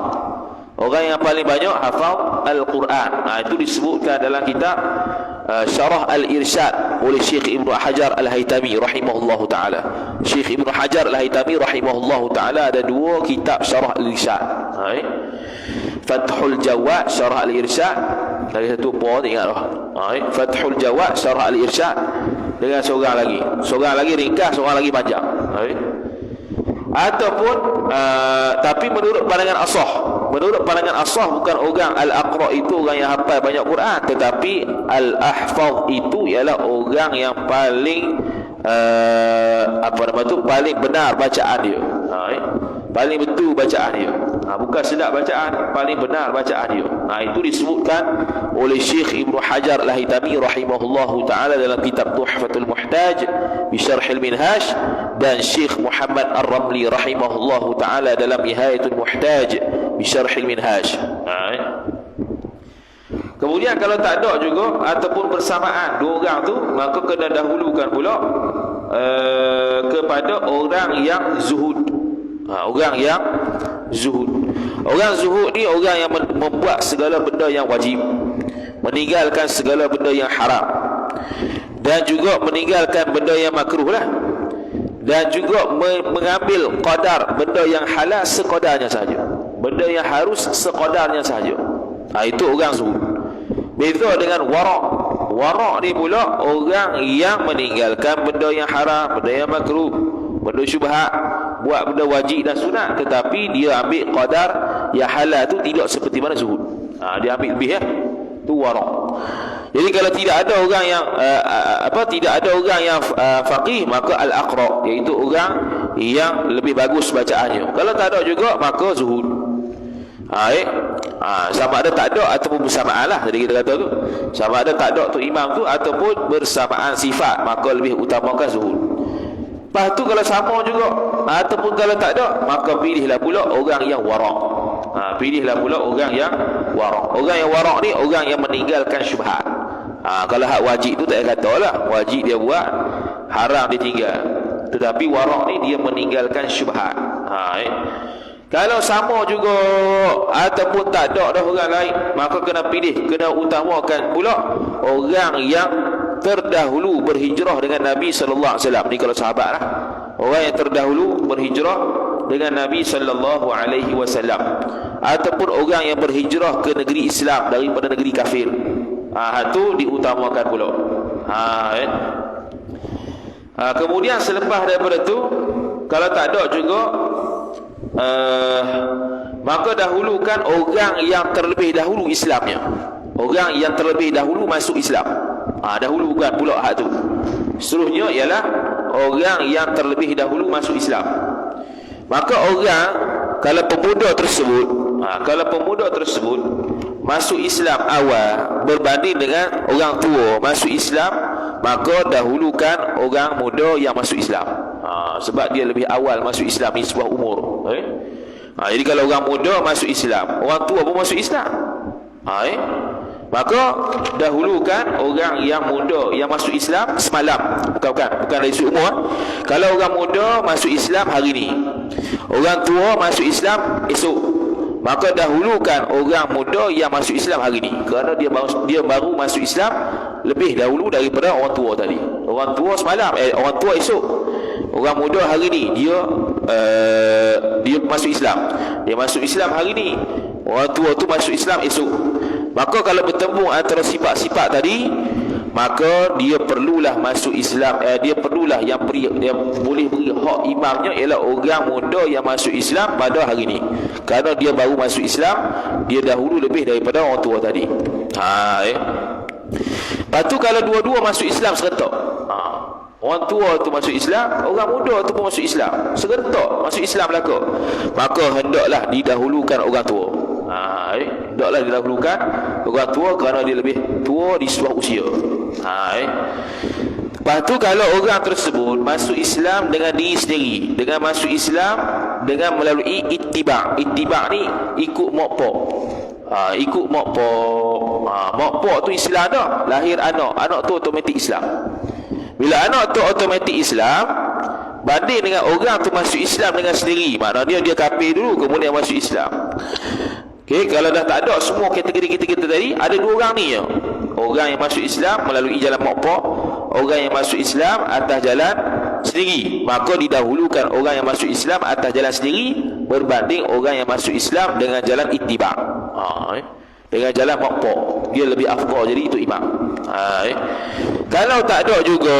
Orang yang paling banyak hafal Al-Quran. Itu disebutkan dalam kitab Syarah Al-Irsyad oleh Syekh Ibn Hajar Al-Haytami rahimahullahu ta'ala. Syekh Ibn Hajar Al-Haytami rahimahullahu ta'ala ada dua kitab Syarah Al-Irsyad. Fathul Jawad Syarah Al-Irsyad, lagi satu apa ingat lah. Fathul Jawad Syarah Al-Irsyad, dengan seorang lagi ringkas, seorang lagi panjang. Ataupun tapi menurut pandangan asah bukan orang al-aqra itu orang yang hafal banyak Quran, tetapi al-ahfaz itu ialah orang yang paling paling benar bacaan dia. Paling betul bacaan dia. Bukan sedap bacaan, paling benar bacaan dia. Itu disebutkan oleh Syekh Ibn Hajar Al-Haytami rahimahullahu ta'ala dalam kitab Tuhfatul Muhtaj bi Syarhil Minhaj, dan Syekh Muhammad Ar-Ramli rahimahullahu ta'ala dalam Nihayatul Muhtaj bi Syarhil Minhaj. Kemudian kalau tak ada juga ataupun bersamaan dua orang tu, maka kena dahulukan pula kepada orang yang zuhud. Orang yang zuhud. Orang zuhud ni orang yang membuat segala benda yang wajib, meninggalkan segala benda yang haram, dan juga meninggalkan benda yang makruh lah, dan juga mengambil qadar benda yang halal sekadarnya saja. benda yang harus seqadarnya sahaja. Itu orang zuhud. Beza dengan warak. Warak ni pula orang yang meninggalkan benda yang haram, benda yang makruh, benda syubhat, buat benda wajib dan sunat, tetapi dia ambil qadar yang halal tu tidak seperti mana zuhud. Dia ambil lebih, ya. Tu warak. Jadi kalau tidak ada orang yang tidak ada orang yang faqih, maka al-aqra, iaitu orang yang lebih bagus bacaannya. Kalau tak ada juga, maka zuhud. Sama ada tak ada ataupun bersamaan lah. Jadi kita kata tu, sama ada tak ada tu imam tu ataupun bersamaan sifat, maka lebih utamakan zuhud. Lepas tu kalau sama juga ataupun kalau tak ada, maka pilihlah pula orang yang warak. Pilihlah pula orang yang warak. Orang yang warak ni orang yang meninggalkan syubhat. Kalau hak wajib tu tak payah kata lah, wajib dia buat, haram dia tinggal. Tetapi warak ni dia meninggalkan syubhat. Kalau sama juga ataupun tak ada dah orang lain, maka kena pilih, kena utamakan pula orang yang terdahulu berhijrah dengan Nabi sallallahu alaihi wasallam. Ni kalau sahabat lah. Orang yang terdahulu berhijrah dengan Nabi sallallahu alaihi wasallam, ataupun orang yang berhijrah ke negeri Islam daripada negeri kafir. Itu diutamakan pula. Kemudian selepas daripada tu, kalau tak ada juga, maka dahulukan orang yang terlebih dahulu Islamnya. Orang yang terlebih dahulu masuk Islam. Dahulukan pula hak tu. Seterusnya ialah orang yang terlebih dahulu masuk Islam. Maka orang, kalau pemuda tersebut masuk Islam awal berbanding dengan orang tua masuk Islam, maka dahulukan orang muda yang masuk Islam. Sebab dia lebih awal masuk Islam, ni sebuah umur. Jadi kalau orang muda masuk Islam, orang tua pun masuk Islam, maka dahulukan orang yang muda yang masuk Islam semalam. Bukan dari sudut umur. Kalau orang muda masuk Islam hari ni, orang tua masuk Islam esok, maka dahulukan orang muda yang masuk Islam hari ni, kerana dia baru masuk Islam lebih dahulu daripada orang tua tadi. Orang tua semalam, orang tua esok. Orang muda hari ni dia masuk Islam. Dia masuk Islam hari ni. Orang tua tu masuk Islam esok. Maka kalau bertemu antara sifat-sifat tadi, maka dia perlulah masuk Islam. Dia perlulah yang boleh beri hak imamnya ialah orang muda yang masuk Islam pada hari ni, kerana dia baru masuk Islam, dia dahulu lebih daripada orang tua tadi. Lepas tu kalau dua-dua masuk Islam serentak, orang tua tu masuk Islam, orang muda tu pun masuk Islam, serentak masuk Islam belaka, maka hendaklah didahulukan orang tua. Hendaklah didahulukan orang tua kerana dia lebih tua di sebuah usia. Lepas tu kalau orang tersebut masuk Islam dengan diri sendiri, dengan masuk Islam dengan melalui ittiba'. Ittiba' ni ikut mokpok. Ikut mokpok. Mokpok tu Islam dah, lahir anak tu automatik Islam. Bila anak tu automatik Islam, banding dengan orang tu masuk Islam dengan sendiri, maknanya dia kafir dulu kemudian masuk Islam. Kalau dah tak ada semua kategori kita tadi, ada dua orang ni ya. Orang yang masuk Islam melalui jalan mokpok, orang yang masuk Islam atas jalan sendiri, maka didahulukan orang yang masuk Islam atas jalan sendiri berbanding orang yang masuk Islam dengan jalan ittiba'. Dengan jalan mokpok, dia lebih afdal, jadi itu imam. Kalau tak ada juga,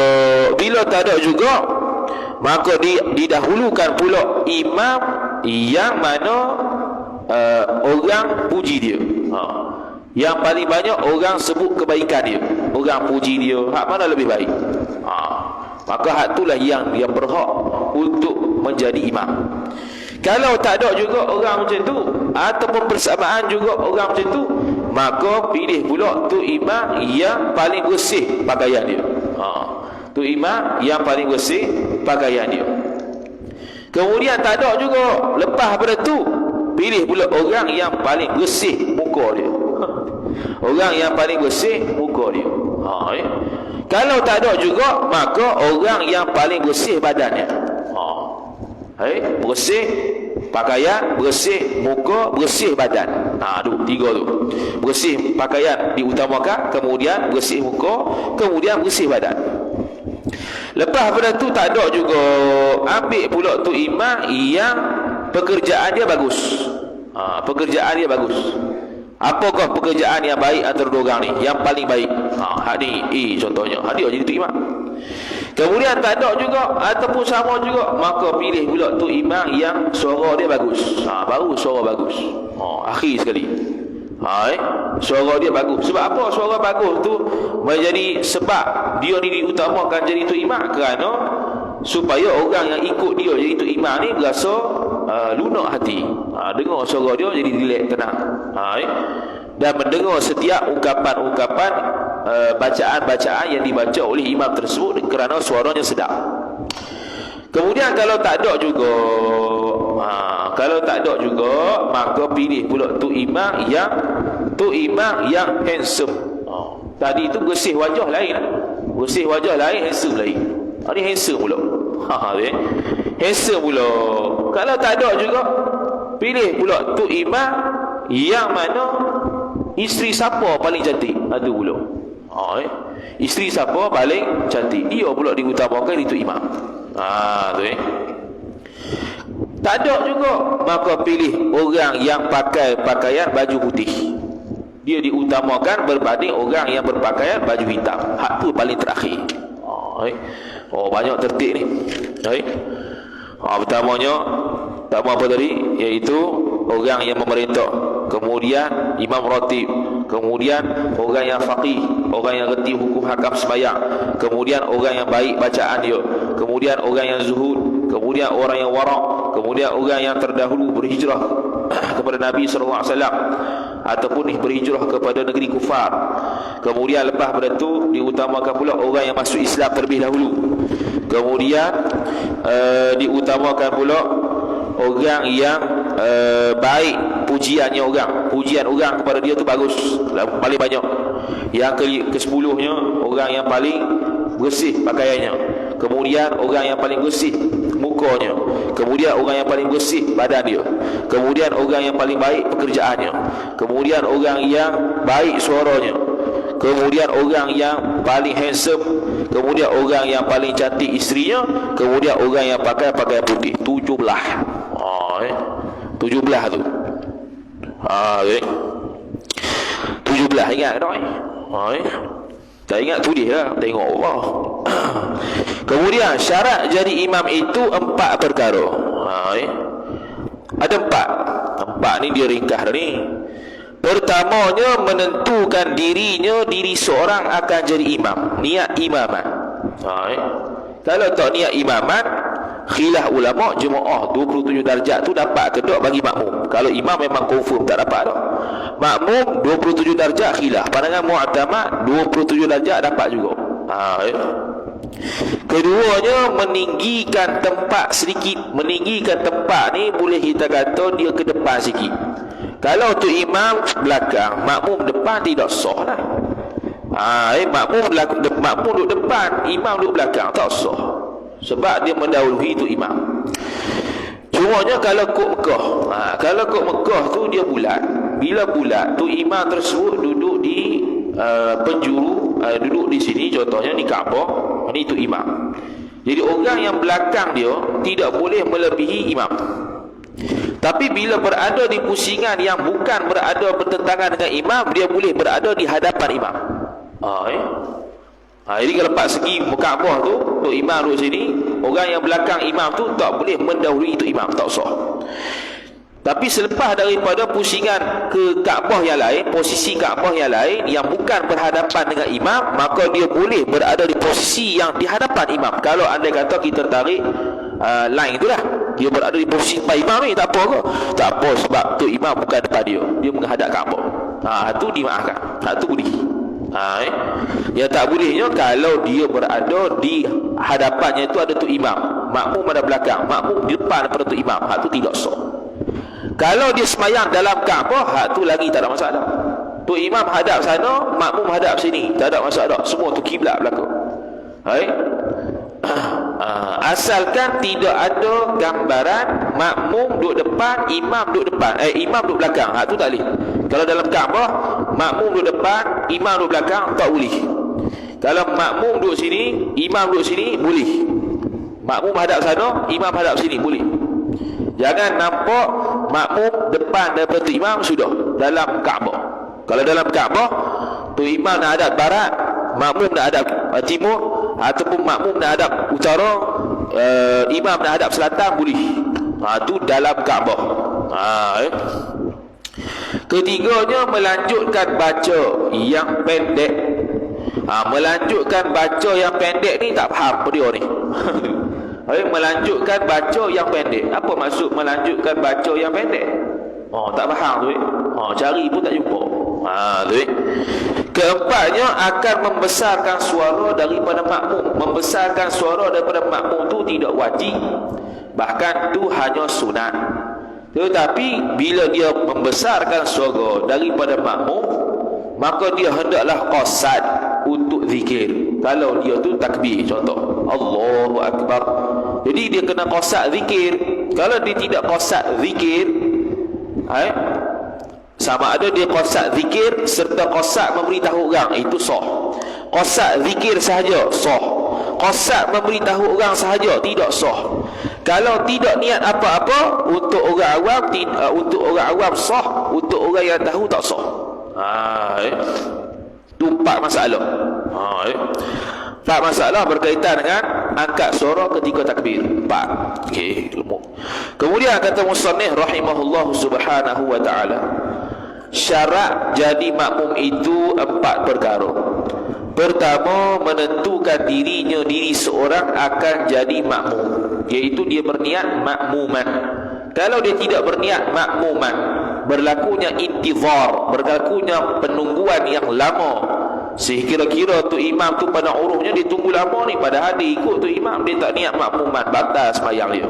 bila tak ada juga, maka didahulukan pula imam yang mana orang puji dia. Yang paling banyak orang sebut kebaikan dia, orang puji dia, hak mana lebih baik, maka hak itulah yang berhak untuk menjadi imam. Kalau tak ada juga orang macam tu, ataupun bersamaan juga orang macam tu, maka pilih pula tu imam yang paling bersih pakaian dia. Tu imam yang paling bersih pakaian dia. Kemudian tak ada juga, lepas pada tu pilih pula orang yang paling bersih muka dia. Orang yang paling bersih muka dia. Kalau tak ada juga, maka orang yang paling bersih badannya. Bersih pakaian, bersih muka, bersih badan. Tiga tu. Bersih pakaian diutamakan, kemudian bersih muka, kemudian bersih badan. Lepas pada tu tak ada juga, ambil pula tu imam yang pekerjaan dia bagus. Pekerjaan dia bagus. Apakah pekerjaan yang baik antara dua orang ni? Yang paling baik. Hak ni contohnya. Dia jadi tu imam. Kemudian tak ada juga ataupun sama juga, maka pilih pula tu imam yang suara dia bagus. Baru suara bagus. Akhir sekali. Suara dia bagus. Sebab apa suara bagus tu menjadi sebab dia ni diutamakan jadi tu imam? Kerana supaya orang yang ikut dia jadi tu imam ni berasa lunak hati. Dengar suara dia jadi relax, tenang. Dan mendengar setiap ungkapan-ungkapan bacaan-bacaan yang dibaca oleh imam tersebut kerana suaranya sedap. Kemudian kalau tak ada juga, maka pilih pula tu imam yang handsome. Tadi tu bersih wajah lain, handsome lain. Ni handsome pula. Handsome pula. Kalau tak ada juga, pilih pula tu imam yang mana isteri siapa paling cantik. Ada pula. Isteri siapa paling cantik, dia pula diutamakan itu imam. Tak ada juga, maka pilih orang yang pakai pakaian baju putih. Dia diutamakan berbanding orang yang berpakaian baju hitam. Hak tu paling terakhir. Banyak tertib ni. Pertamanya apa tadi, iaitu orang yang memerintah, kemudian imam ratib, kemudian orang yang faqih, orang yang reti hukum hakam sembahyang, kemudian orang yang baik bacaan dia, kemudian orang yang zuhud, kemudian orang yang wara', kemudian orang yang terdahulu berhijrah kepada Nabi SAW ataupun berhijrah kepada negeri kufar. Kemudian lepas pada itu diutamakan pula orang yang masuk Islam terlebih dahulu. Kemudian diutamakan pula orang yang baik pujian orang kepada dia tu bagus, paling banyak. Yang ke-10-nya orang yang paling bersih pakaiannya, kemudian orang yang paling bersih mukanya, kemudian orang yang paling bersih badan dia, kemudian orang yang paling baik pekerjaannya, kemudian orang yang baik suaranya, kemudian orang yang paling handsome, kemudian orang yang paling cantik isterinya, kemudian orang yang pakai pakaian putih. 17 tu. 17 ingat tak? Tak ingat tulis lah, tengok Allah. Kemudian syarat jadi imam itu 4 perkara. Ada 4 ni dia ringkas ni. Pertamanya, menentukan diri seorang akan jadi imam. Niat imaman. Kalau tak niat imaman, khilaf ulama jemaah 27 darjat tu dapat ke tak bagi makmum. Kalau imam memang confirm tak dapat dah. Makmum 27 darjat khilaf. Pandangan mu'tamad 27 darjat dapat juga. Keduanya, meninggikan tempat sedikit. Meninggikan tempat ni boleh kita kata dia ke depan sikit. Kalau tu imam belakang, makmum depan tidak sah lah. Makmum duduk depan, imam duduk belakang, tak sah. Sebab dia mendahului tu imam. Cumanya kalau kod Mekah, tu dia bulat. Bila bulat tu imam tersebut duduk di penjuru, duduk di sini, contohnya di Kaabah, ni tu imam. Jadi orang yang belakang dia tidak boleh melebihi imam. Tapi bila berada di pusingan yang bukan berada bertentangan dengan imam, dia boleh berada di hadapan imam. Jadi kalau lepas segi Kaabah tu imam duduk sini, orang yang belakang imam tu tak boleh mendahului itu imam, tak sah. Tapi selepas daripada pusingan ke Kaabah yang lain, posisi Kaabah yang lain yang bukan berhadapan dengan imam, maka dia boleh berada di posisi yang di hadapan imam. Kalau andai kata kita tarik line tu lah, dia berada di posisi depan imam ni, tak apa ke? Tak apa, sebab tu imam bukan depan dia menghadap Kaabah. Tu dimaafkan. Tu boleh. Yang tak bolehnya kalau dia berada di hadapannya itu ada tu imam, makmum ada belakang, makmum di depan daripada tu imam, tu tidak sah. Kalau dia semayang dalam Kaabah, tu lagi tak ada masalah. Tu imam hadap sana, makmum hadap sini, tak ada masalah. Semua tu kiblat belakang. Asalkan tidak ada gambaran makmum duduk depan, imam duduk depan, imam duduk belakang. Tu tak boleh. Kalau dalam Kaabah, makmum duduk depan, imam duduk belakang, tak boleh. Kalau makmum duduk sini, imam duduk sini, boleh. Makmum hadap sana, imam hadap sini, boleh. Jangan nampak makmum depan daripada tu imam sudah dalam Kaabah. Kalau dalam Kaabah tu imam nak hadap barat, makmum nak hadap timur, ataupun makmum nak hadap utara, imam nak hadap selatan, boleh. Tu dalam Kaabah. Ketiganya melanjutkan baca yang pendek. Melanjutkan baca yang pendek ni tak faham apa dia ni. Melanjutkan baca yang pendek. Apa maksud melanjutkan baca yang pendek? Tak faham tu. Cari pun tak jumpa. Tu. Keempatnya akan membesarkan suara daripada makmum. Membesarkan suara daripada makmum tu tidak wajib, bahkan tu hanya sunat. Tetapi bila dia membesarkan suara daripada makmum, maka dia hendaklah qasad untuk zikir. Kalau dia tu takbir, contoh Allahu Akbar, jadi dia kena qasad zikir. Kalau dia tidak qasad zikir, sama ada dia qasad zikir serta qasad memberitahu orang, itu sah. Qasad zikir sahaja sah, qasad memberitahu orang sahaja tidak sah. Kalau tidak niat apa-apa, untuk orang awam untuk orang awam sah, untuk orang yang tahu tak sah. Itu 4 masalah. 4 masalah berkaitan dengan angkat suara ketika takbir. 4. Okey, lemuk. Kemudian kata musannif rahimahullah subhanahu wa ta'ala, syarat jadi makmum itu 4 perkara. Pertama, menentukan diri seorang akan jadi makmum, iaitu dia berniat makmuman. Kalau dia tidak berniat makmuman, berlakunya intizar, berlakunya penungguan yang lama, sekira-kira tu imam tu pada uruhnya dia tunggu lama ni, padahal dia ikut tu imam, dia tak niat makmuman, batal sembahyang dia.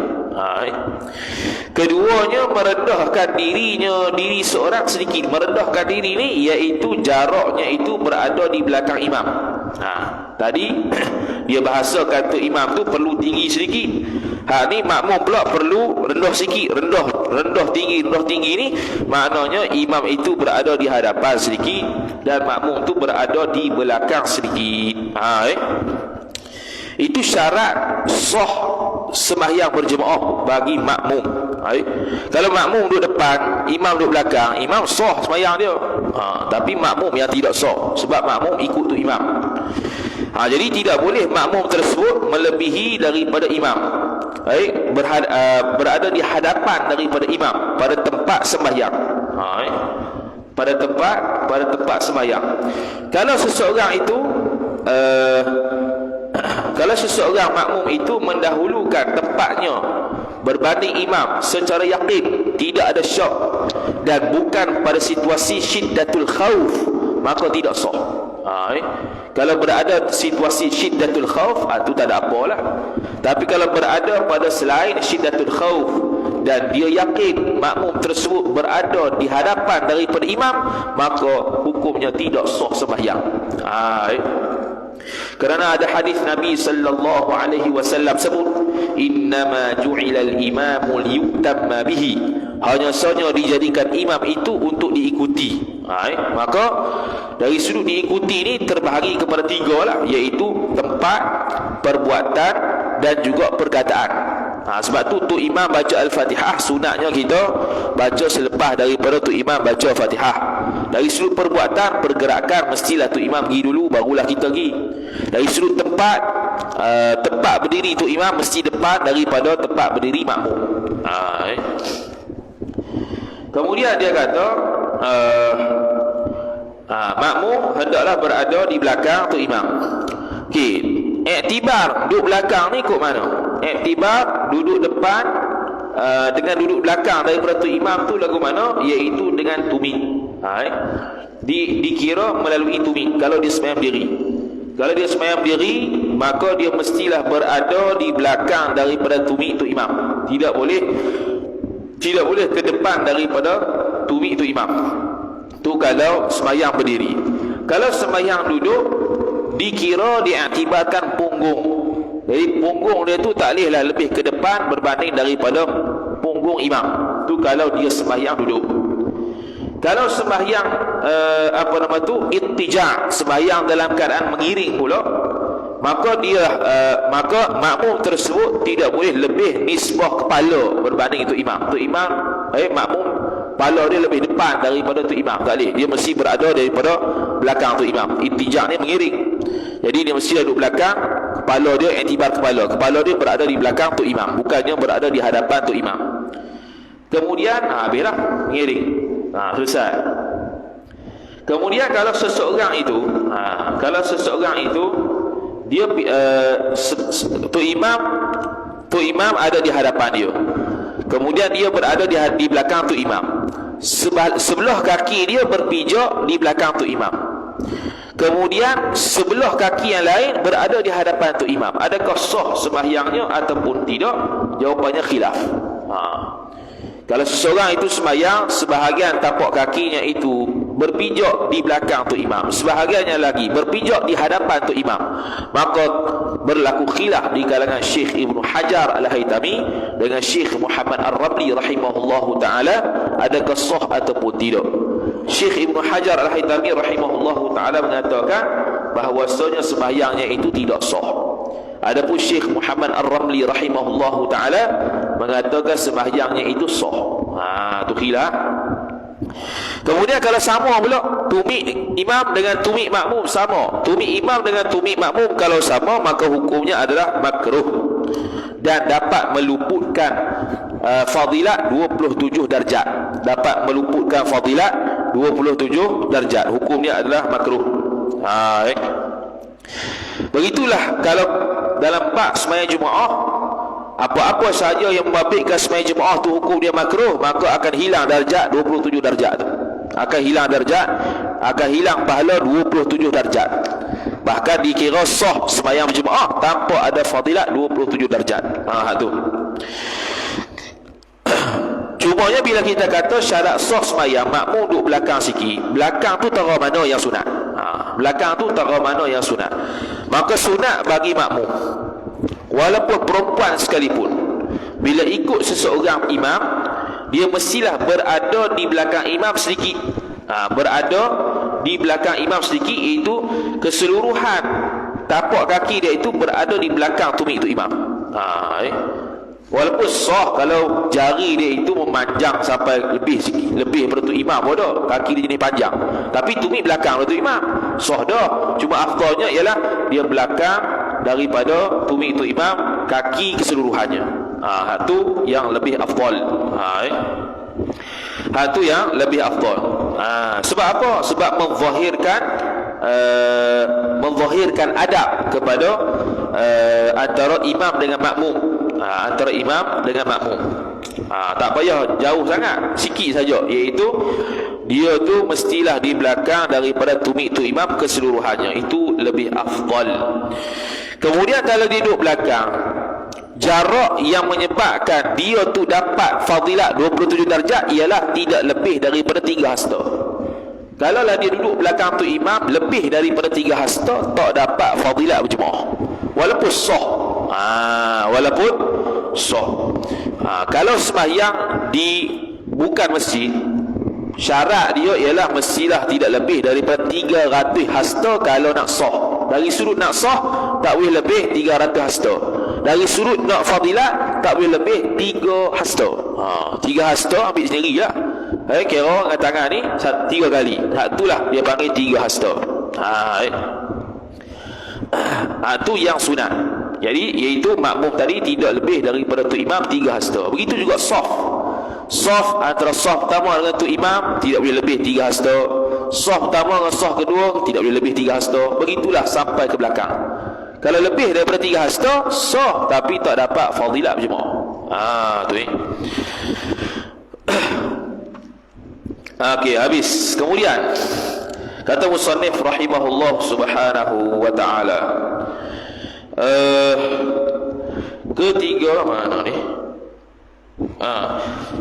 Keduanya, merendahkan diri seorang sedikit. Merendahkan diri ni iaitu jaraknya itu berada di belakang imam. Tadi dia bahasakan tu imam tu perlu tinggi sedikit. Ni makmum pula perlu rendah sikit. Rendah tinggi ni maknanya imam itu berada di hadapan sedikit dan makmum tu berada di belakang sedikit. Itu syarat sah sembahyang berjemaah bagi makmum. Kalau makmum duduk depan, imam duduk belakang, imam sah sembahyang dia. Tapi makmum yang tidak sah, sebab makmum ikut tu imam. Jadi tidak boleh makmum tersebut melebihi daripada imam. Berada di hadapan daripada imam pada tempat sembahyang. Pada tempat sembahyang. Kalau seseorang makmum itu mendahulukan tempatnya berbanding imam secara yakin, tidak ada syak, dan bukan pada situasi syiddatul khauf, maka tidak sah. Kalau berada situasi syiddatul khauf, itu tak ada apalah. Tapi kalau berada pada selain syiddatul khauf dan dia yakin makmum tersebut berada di hadapan daripada imam, maka hukumnya tidak sah sembahyang. Kerana ada hadis Nabi sallallahu alaihi wasallam sebut, innama ju'ilal imamu liyutamma bihi, hanya saja dijadikan imam itu untuk diikuti. Maka dari sudut diikuti ni terbahagi kepada 3 lah, iaitu tempat, perbuatan dan juga perkataan. Sebab tu imam baca Al-Fatihah, sunatnya kita baca selepas daripada tu imam baca Fatihah. Dari sudut perbuatan, pergerakan, mestilah tu imam pergi dulu, barulah kita pergi. Dari sudut tempat, tempat berdiri tu imam mesti depan daripada tempat berdiri makmum. Kemudian dia kata makmum hendaklah berada di belakang tu imam. Iktibar duduk belakang ni ikut mana? Iktibar duduk depan dengan duduk belakang daripada tu imam tu lagu mana? Iaitu dengan tumit. Dikira melalui tumit. Kalau dia sembahyang berdiri, kalau dia sembahyang berdiri, maka dia mestilah berada di belakang daripada tumit tu imam. Tidak boleh ke depan daripada tumit tu imam. Tu kalau sembahyang berdiri. Kalau sembahyang duduk, dikira diaktibarkan punggung. Jadi punggung dia tu tak bolehlah lebih ke depan berbanding daripada punggung imam. Tu kalau dia sembahyang duduk. Kalau sembahyang ittija', sembahyang dalam keadaan mengiring pula, maka makmum tersebut tidak boleh lebih nisbah kepala berbanding itu imam. Tu imam makmum kepala dia lebih depan daripada tu imam, tak boleh. Dia mesti berada daripada belakang tu imam. Intijak ni mengiring. Jadi dia mesti duduk belakang, kepala dia iktibar kepala dia berada di belakang tu imam, bukannya berada di hadapan tu imam. Kemudian habislah mengiring. Selesai. Kemudian kalau seseorang itu dia tu imam ada di hadapan dia. Kemudian dia berada di belakang tu imam. Sebelah kaki dia berpijak di belakang tu imam. Kemudian sebelah kaki yang lain berada di hadapan tu imam. Adakah sah sembahyangnya ataupun tidak? Jawapannya khilaf. Kalau seseorang itu sembahyang, sebahagian tapak kakinya itu berpijak di belakang tu imam, sebahagiannya lagi berpijak di hadapan tu imam, maka berlaku khilaf di kalangan Syekh Ibnu Hajar Al-Haytami dengan Syekh Muhammad Ar-Ramli rahimahullahu ta'ala, adakah sah ataupun tidak. Syekh Ibnu Hajar Al-Haytami rahimahullahu ta'ala mengatakan bahawasanya sembahyangnya itu tidak sah. Adapun Syekh Muhammad Ar-Ramli rahimahullahu ta'ala mengatakan sembahyangnya itu sah. Tu khilaf. Kemudian kalau sama pula tumik imam dengan tumik makmum sama. Tumik imam dengan tumik makmum kalau sama, maka hukumnya adalah makruh dan dapat meluputkan fadilat 27 darjat. Dapat meluputkan fadilat 27 darjat. Hukumnya adalah makruh. Begitulah kalau dalam bab sembahyang Jumaat, apa-apa sahaja yang membabitkan sembahyang Jumaat tu hukum dia makruh, maka akan hilang darjat 27 darjat tu. Akan hilang darjat, akan hilang pahala 27 darjat. Bahkan dikira sah sembahyang Jumaat tanpa ada fadilat 27 darjat. Tu. Cumanya bila kita kata syarat sah sembahyang, makmum duduk belakang sikit. Belakang tu tara mana yang sunat. Belakang tu tara mana yang sunat. Maka sunat bagi makmum, walaupun perempuan sekalipun, bila ikut seseorang imam, dia mestilah berada di belakang imam sedikit. Berada di belakang imam sedikit, iaitu keseluruhan tapak kaki dia itu berada di belakang tumit itu imam. Walaupun sah kalau jari dia itu memanjang sampai lebih daripada tu imam bodoh, kaki dia jenis panjang, tapi tumit belakang daripada tu imam, sah dah. Cuma afdalnya ialah dia belakang daripada tumit itu imam, kaki keseluruhannya. Itu yang lebih afdal. Itu yang lebih afdal. Sebab apa? Sebab menzahirkan adab kepada antara imam dengan makmum. Antara imam dengan makmum. Tak payah jauh sangat, sikit saja, iaitu dia tu mestilah di belakang daripada tumit tu imam keseluruhannya. Itu lebih afdal. Kemudian kalau dia duduk belakang, jarak yang menyebabkan dia tu dapat fadilat 27 darjat ialah tidak lebih daripada 3 hasta. Kalaulah dia duduk belakang tu imam lebih daripada 3 hasta, tak dapat fadilat berjemaah, walaupun sah. Walaupun sah. Kalau sembahyang di bukan masjid, syarat dia ialah mestilah tidak lebih daripada 300 hasta kalau nak sah. Dari sudut nak sah tak boleh lebih 300 hasta. Dari sudut nak fadilat tak boleh lebih 3 hasta. 3 hasta ambil sendirilah. Kira orang tangan ni 3 kali. Itulah dia panggil 3 hasta. Itu yang sunat. Jadi iaitu makmum tadi tidak lebih daripada tu imam 3 hasta. Begitu juga saf. Saf antara saf pertama dengan tu imam tidak boleh lebih 3 hasta. Saf pertama dengan saf kedua tidak boleh lebih 3 hasta. Begitulah sampai ke belakang. Kalau lebih daripada 3 hasta, sah tapi tak dapat fadilat berjemaah. Tu Okey, habis. Kemudian kata musannif rahimahullah subhanahu wa ta'ala, ketiga mana ni?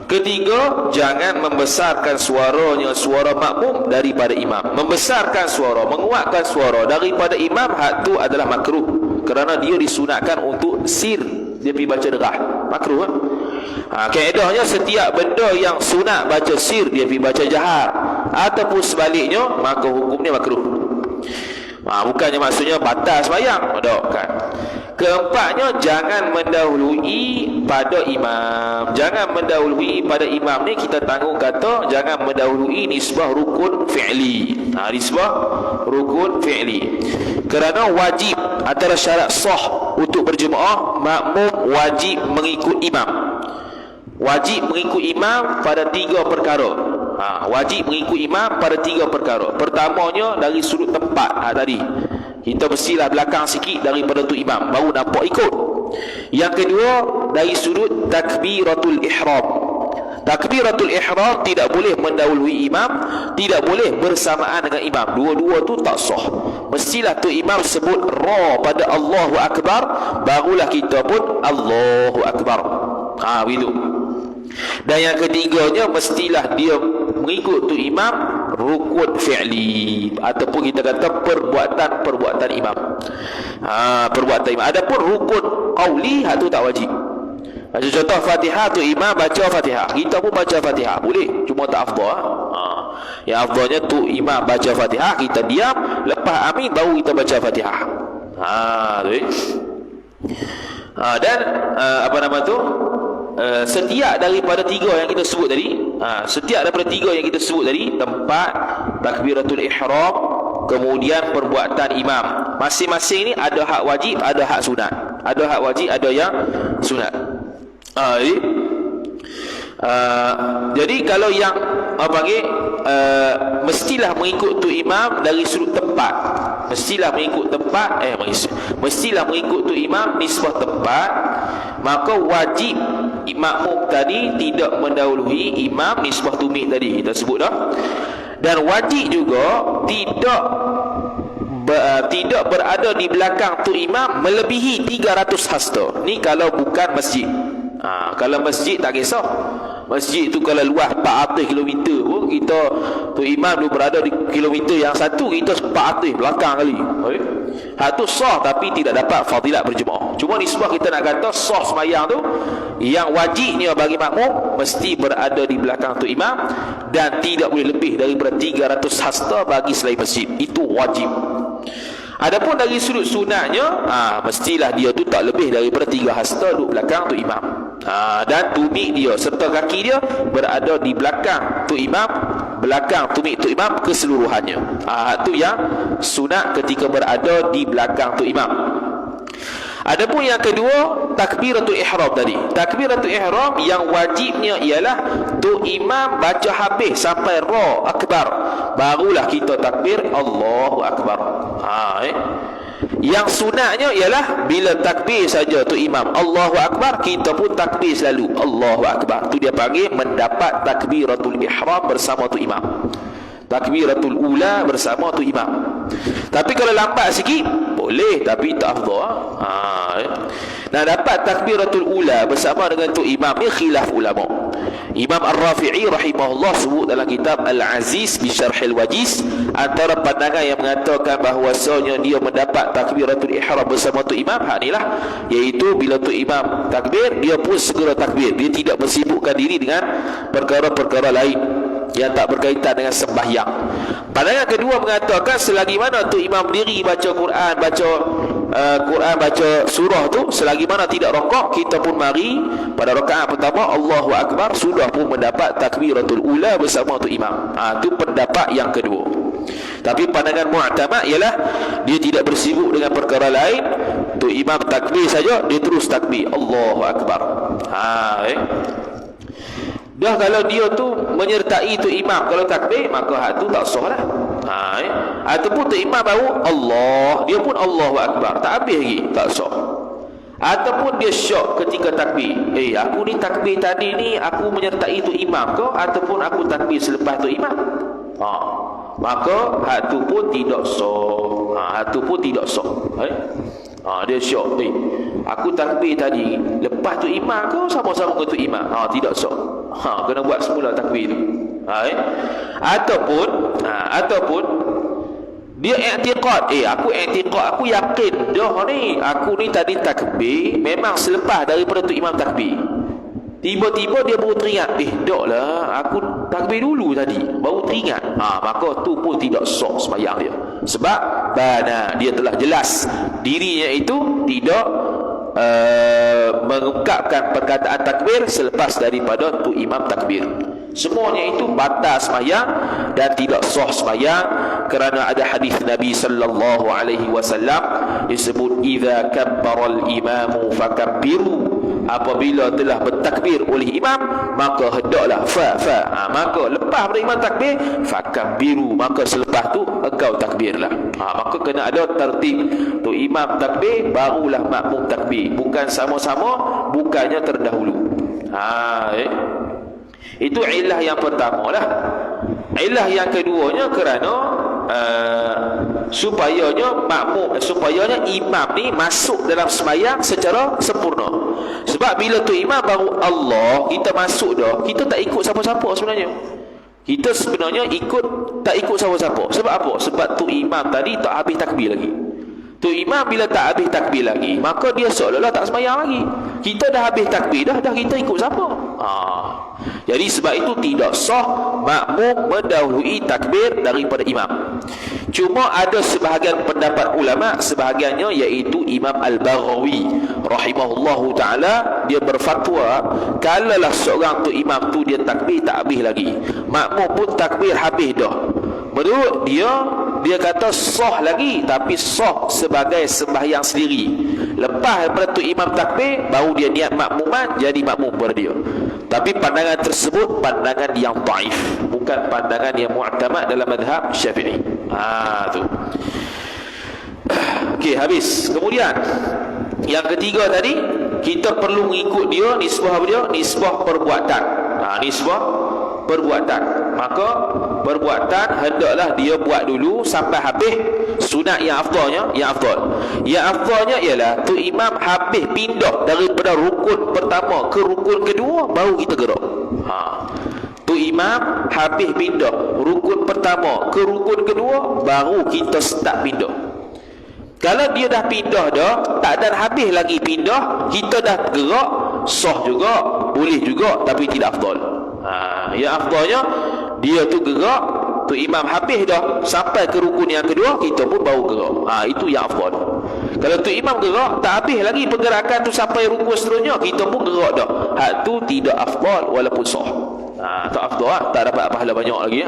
Ketiga, jangan membesarkan suaranya suara makmum daripada imam. Membesarkan suara, menguatkan suara daripada imam, hak tu adalah makruh, kerana dia disunatkan untuk sir, dia pergi baca derah, makruh. Kaedahnya setiap benda yang sunat baca sir, dia pergi baca jahar, ataupun sebaliknya, maka hukumnya makruh. Bukannya maksudnya batal sembahyang, tak kan. Keempatnya, jangan mendahului pada imam. Jangan mendahului pada imam ni kita tanggung kata jangan mendahului nisbah rukun fi'li. Nisbah rukun fi'li. Kerana wajib antara syarat sah untuk berjemaah, makmum wajib mengikut imam. Wajib mengikut imam pada 3 perkara. Wajib mengikut imam pada 3 perkara. Pertamanya dari sudut tempat tadi. Kita mestilah belakang sikit daripada tu imam, baru nampak ikut. Yang kedua, dari sudut takbiratul ihram. Takbiratul ihram tidak boleh mendahului imam, tidak boleh bersamaan dengan imam. Dua-dua tu tak sah. Mestilah tu imam sebut ra pada Allahu Akbar, barulah kita pun Allahu Akbar. Begitu. Dan yang ketiganya, mestilah dia mengikut tu imam rukun fi'li, ataupun kita kata perbuatan imam. Perbuatan imam. Adapun rukun qauli, tu tak wajib. Macam contoh Fatihah, tu imam baca Fatihah, kita pun baca Fatihah, boleh, cuma tak afdal. Yang afdalnya tu imam baca Fatihah, kita diam, lepas amin baru kita baca Fatihah. Dan apa nama tu, setiap daripada 3 yang kita sebut tadi, setiap daripada 3 yang kita sebut tadi, tempat, takbiratul ihram, kemudian perbuatan imam, masing-masing ni ada hak wajib, ada hak sunat. Ada hak wajib, ada yang sunat. Jadi kalau yang panggil mestilah mengikut tu imam dari sudut tempat, mestilah mengikut tempat, mestilah mengikut tu imam nisbah tempat, maka wajib makmum tadi tidak mendahului imam nisbah tumit tadi kita sebut dah. Dan wajib juga tidak berada di belakang tu imam melebihi 300 hasta. Ni kalau bukan masjid. Kalau masjid tak kisah. Masjid tu kalau luas 400 km pun, kita tu imam tu berada di kilometer yang satu, kita 400 belakang kali. Hak tu sah tapi tidak dapat fadilat berjemaah. Cuma nisbah kita nak kata sah sembahyang tu, yang wajibnya bagi makmum mesti berada di belakang tu imam, dan tidak boleh lebih daripada 300 hasta bagi selain masjid. Itu wajib. Adapun dari sudut sunatnya, mestilah dia tu tak lebih daripada 3 hasta duduk belakang tu imam. Dan tumit dia serta kaki dia berada di belakang tu imam, belakang tumit tu imam keseluruhannya. Itu yang sunat ketika berada di belakang tu imam. Adapun yang kedua, takbiratul ihram tadi. Takbiratul ihram yang wajibnya ialah tu imam baca habis sampai ra akbar, barulah kita takbir Allahu Akbar. Yang sunatnya ialah bila takbir saja tu imam Allahu Akbar, kita pun takbir selalu Allahu Akbar. Tu dia panggil mendapat takbiratul ihram bersama tu imam, takbiratul ula bersama tu imam. Tapi kalau lambat sikit boleh, tapi tak afdal. Nah, dapat takbiratul ula bersama dengan tu imam ni khilaf ulama. Imam Ar-Rafi'i rahimahullah sebut dalam kitab Al-Aziz bi Syarhil Wajiz, antara pandangan yang mengatakan bahawasanya dia mendapat takbiratul ihram bersama tu imam, inilah, iaitu bila tu imam takbir, dia pun segera takbir. Dia tidak bersibukkan diri dengan perkara-perkara lain yang tak berkaitan dengan sembahyang. Pandangan kedua mengatakan selagi mana tu imam berdiri baca Quran, baca surah tu, selagi mana tidak rokok, kita pun mari pada rakaat pertama Allahu Akbar, sudah pun mendapat takbiratul ula bersama tu imam. Itu pendapat yang kedua. Tapi pandangan mu'tamad ialah dia tidak bersibuk dengan perkara lain, tu imam takbir saja, dia terus takbir Allahu Akbar. Dah kalau dia tu menyertai tu imam kalau takbir, maka hak tu tak sah lah. Ataupun tu imam baru Allah, dia pun Allahu Akbar, tak habis lagi, tak sah. Ataupun dia syok ketika takbir, aku ni takbir tadi ni aku menyertai tu imam ke, ataupun aku takbir selepas tu imam, maka hak tu pun tidak sah. Hak tu pun tidak sah. Dia syok, aku takbir tadi lepas tu imam ke sama-sama dengan tu imam? Tidak sah. Kena buat semula takbir tu. Ataupun dia i'tiqad, aku i'tiqad, aku yakin dah ni, aku ni tadi takbir memang selepas daripada tu imam takbir. Tiba-tiba dia baru teringat, dak lah, aku takbir dulu tadi, baru teringat. Maka tu pun tidak sah sembahyang dia. Sebab dia telah jelas dirinya itu tidak mengungkapkan perkataan takbir selepas daripada tu imam takbir. Semuanya itu batal sembahyang dan tidak sah sembahyang, kerana ada hadis Nabi sallallahu alaihi wasallam disebut idza kabbara al-imamu fakabbiru, apabila telah bertakbir oleh imam maka hendaklah maka lepas pada imam takbir fakabbiru, maka selepas tu engkau takbirlah. Maka kena ada tertib, tu imam takbir barulah makmum takbir, bukan sama-sama, bukannya terdahulu. Itu ilah yang pertama lah. Ilah yang keduanya kerana supayanya imam ni masuk dalam sembahyang secara sempurna. Sebab bila tu imam baru Allah, kita masuk dah, kita tak ikut siapa-siapa sebenarnya. Kita sebenarnya tak ikut siapa-siapa. Sebab apa? Sebab tu imam tadi tak habis takbir lagi. Tu imam bila tak habis takbir lagi, maka dia seolah-olah tak sembahyang lagi. Kita dah habis takbir dah kita ikut siapa? Jadi sebab itu tidak sah makmum mendahului takbir daripada imam. Cuma ada sebahagian pendapat ulama, sebahagiannya iaitu Imam Al-Baghawi rahimahullahu ta'ala, dia berfatwa kalaulah seorang tu imam tu dia takbir tak habis lagi, makmum pun takbir habis dah, menurut dia kata sah lagi, tapi sah sebagai sembahyang sendiri. Lepas daripada tu imam takbir baru dia niat makmuman, jadi makmum pada dia. Tapi pandangan tersebut pandangan yang dhaif, bukan pandangan yang mu'tamad dalam mazhab Syafi'i. Tu. Okey, habis. Kemudian yang ketiga tadi, kita perlu mengikut dia nisbah apa dia? Nisbah perbuatan. Nisbah perbuatan. Maka perbuatan hendaklah dia buat dulu sampai habis sunat yang afdalnya. Yang afdalnya ialah tu imam habis pindah daripada rukun pertama ke rukun kedua baru kita gerak. Tu imam habis pindah rukun pertama ke rukun kedua baru kita start pindah. Kalau dia dah pindah dah, tak ada habis lagi pindah, kita dah gerak, sah juga, boleh juga, tapi tidak afdal. Yang afdalnya dia tu gerak, tu imam habis dah sampai ke rukun yang kedua, kita pun baru gerak. Itu yang afdal. Kalau tu imam gerak tak habis lagi pergerakan tu sampai rukun seterusnya, kita pun gerak dah. Hak tu tidak afdal walaupun sah. Tak afdal, tak dapat pahala banyak lagi.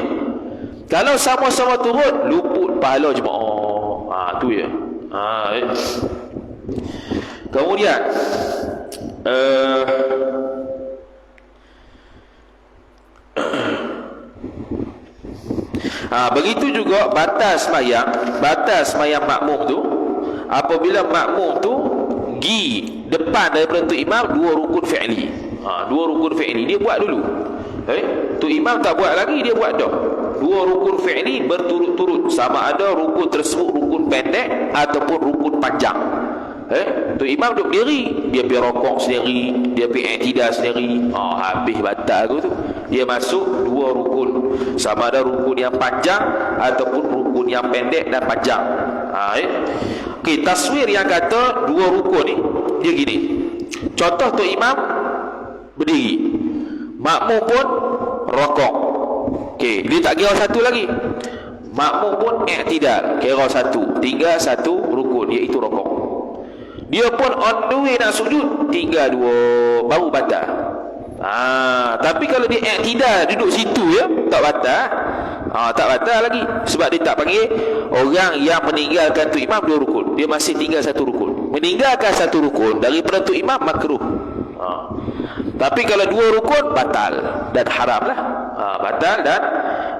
Kalau sama-sama turun, luput pahala jemaah. Tu ya. Kemudian begitu juga batas sembahyang makmum tu, apabila makmum tu pergi depan daripada tu imam dua rukun fi'li dia buat dulu. Tu imam tak buat lagi, dia buat dah dua rukun fi'li berturut-turut, sama ada rukun tersebut rukun pendek ataupun rukun panjang. Tu imam duduk diri, dia pergi rokok sendiri, dia pergi i'tidal sendiri, habis batal aku tu. Dia masuk dua rukun, sama ada rukun yang panjang ataupun rukun yang pendek dan panjang. Okey, taswir yang kata dua rukun ni dia gini. Contoh tu imam berdiri, makmum pun rokok. Okey, dia tak kira satu lagi. Makmum pun i'tidal, kira satu, tinggal satu rukun, iaitu rokok. Dia pun on the way nak sujud, tinggal dua, baru batal. Tapi kalau dia i'tidal duduk situ ya, tak batal. Tak batal lagi, sebab dia tak panggil orang yang meninggalkan tu imam dua rukun, dia masih tinggal satu rukun. Meninggalkan satu rukun daripada tu imam makruh. Tapi kalau dua rukun batal dan haram lah. Batal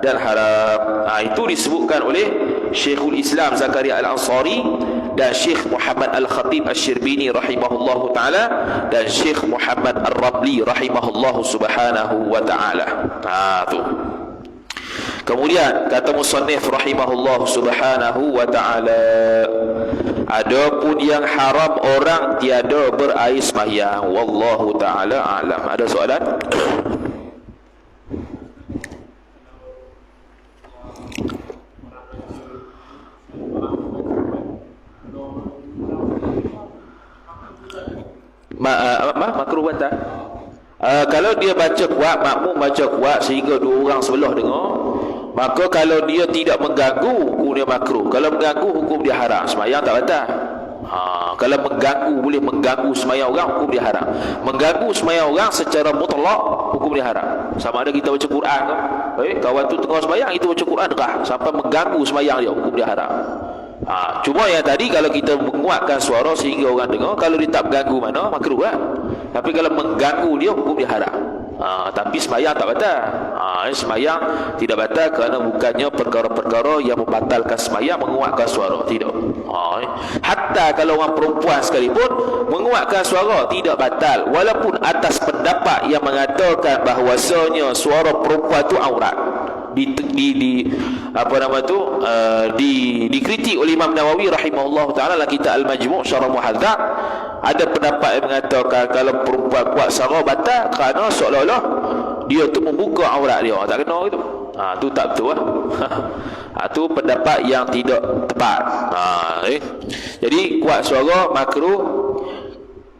dan haram. Itu disebutkan oleh Syekhul Islam Zakaria Al-Ansari dan Syekh Muhammad Al-Khatib Asy-Syirbini rahimahullahu ta'ala dan Syekh Muhammad Ar-Rabli rahimahullahu subhanahu wa ta'ala. Tu. Kemudian kata musannif rahimahullahu subhanahu wa ta'ala, adapun yang haram orang tiada berair sembahyang, wallahu ta'ala a'lam. Ada soalan? Makruh bantah. Kalau dia baca kuat, makmum baca kuat sehingga dua orang sebelah dengar, maka kalau dia tidak mengganggu, hukum dia makruh. Kalau mengganggu, hukum dia haram. Sembahyang tak batal. Kalau mengganggu, boleh mengganggu sembahyang orang, hukum dia haram. Mengganggu sembahyang orang secara mutlak, hukum dia haram. Sama ada kita baca Quran ke, kawan tu tengah sembahyang, kita baca Quran kah, sampai mengganggu sembahyang dia, hukum dia haram. Cuma yang tadi kalau kita menguatkan suara sehingga orang dengar, kalau dia tak mengganggu mana, makruh kan. Tapi kalau mengganggu dia, hukum dia haram. Tapi sembahyang tak batal. Sembahyang tidak batal kerana bukannya perkara-perkara yang membatalkan sembahyang menguatkan suara, tidak. Hatta kalau orang perempuan sekalipun menguatkan suara tidak batal, walaupun atas pendapat yang mengatakan bahawasanya suara perempuan itu aurat. Dikritik oleh Imam Nawawi rahimahullah taala dalam kitab Al-Majmu' Syarah Muhadzab. Ada pendapat yang mengatakan kalau perempuan kuat suara batal kerana seolah-olah dia tu membuka aurat dia. Tak kena gitu. Tu tak betul lah. Tu pendapat yang tidak tepat. Jadi kuat suara makruh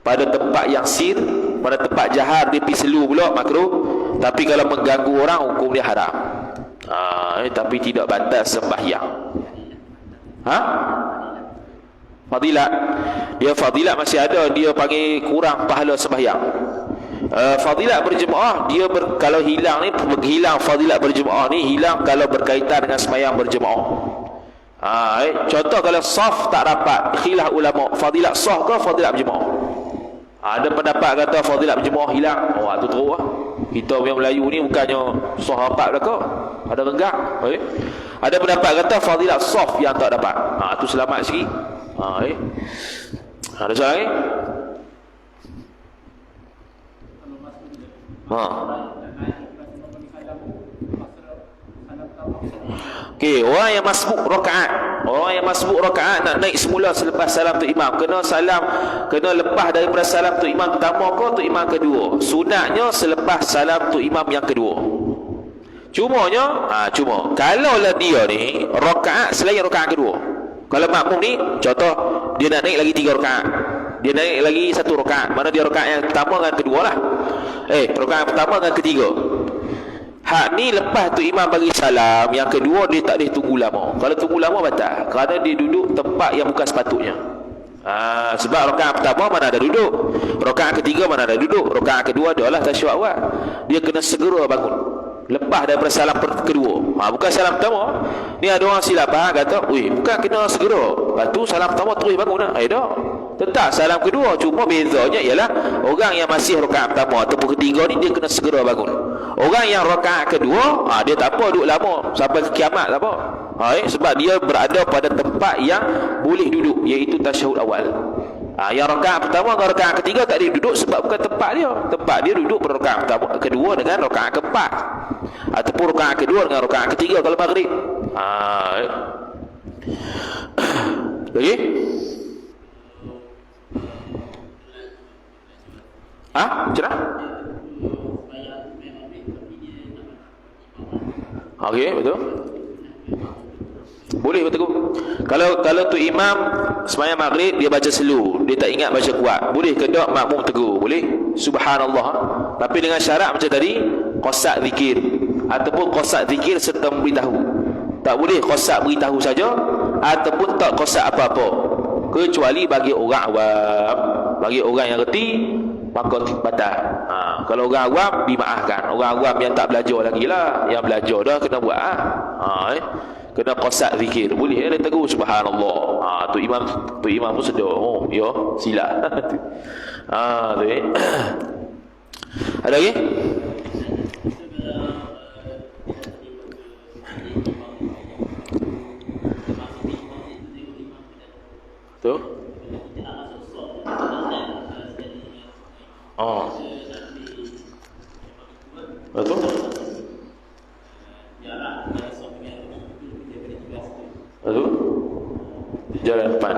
pada tempat yang sir, pada tempat jahar dia pergi selu pula makruh. Tapi kalau mengganggu orang, hukum dia haram. Tapi tidak batal sembahyang. Fadilat, dia fadilat masih ada, dia panggil kurang pahala sembahyang. Fadilat berjemaah dia kalau hilang ni, hilang fadilat berjemaah ni hilang kalau berkaitan dengan sembahyang berjemaah. Contoh kalau saf tak dapat, khilaf ulama, fadilat saf ke fadilat berjemaah? Ada pendapat kata fadilat berjemaah hilang. Tu teruk lah. Kita yang Melayu ni bukannya saf dapat belaka, ada renggak. Ada pendapat kata fadilat saf yang tak dapat. Tu selamat sikit. Ada soalan lagi? Okey, orang yang masbuk rakaat, nak naik semula selepas salam tu imam, kena lepas daripada salam tu imam pertama ke tu imam kedua. Sunatnya selepas salam tu imam yang kedua. Cuma kalau lah dia ni rakaat selain rakaat kedua. Kalau makmum ni, contoh dia nak naik lagi 3 rakaat, dia naik lagi 1 rakaat, mana dia rakaat yang pertama dengan kedua lah. Rakaat pertama dengan ketiga. Hak ni lepas tu imam bagi salam, yang kedua dia tak boleh tunggu lama. Kalau tunggu lama batal, kerana dia duduk tempat yang bukan sepatutnya. Sebab rakaat pertama mana ada duduk, rakaat ketiga mana ada duduk, rakaat kedua dia lah tasyahud awal. Dia kena segera bangun lepas daripada salam kedua. Bukan salam pertama. Ni ada orang silap kata, bukan kena segera, lepas tu salam pertama terus bangun lah. Tak, tetap salam kedua. Cuma bezanya ialah orang yang masih rakaat pertama ataupun ketiga ni dia kena segera bangun. Orang yang rakaat kedua, dia tak apa duduk lama sampai ke kiamat tak apa. Sebab dia berada pada tempat yang boleh duduk, iaitu tasyahud awal. Yang rakaat pertama dengan rakaat ketiga tak boleh duduk sebab bukan tempat dia. Tempat dia duduk pada rakaat kedua dengan rakaat keempat, ataupun rakaat kedua dengan rakaat ketiga kalau maghrib. Lagi? Macam mana? Okey, betul. Boleh betul. Kalau tu imam sembahyang maghrib dia baca slow, dia tak ingat baca kuat, boleh ke tak makmum tegur? Boleh. Subhanallah. Tapi dengan syarat macam tadi, qasad zikir ataupun qasad zikir serta memberitahu. Tak boleh qasad beritahu saja ataupun tak qasad apa-apa, kecuali bagi orang awam. Bagi orang yang reti maka batal. Kalau orang awam dimaafkan. Orang awam yang tak belajar lagi lah, yang belajar dah kena buat kena qasad zikir. Boleh dia tegur subhanallah. Tu imam pun sedar. Ya, silap. Tu ada lagi? Tu betul. Betul. Jalan depan.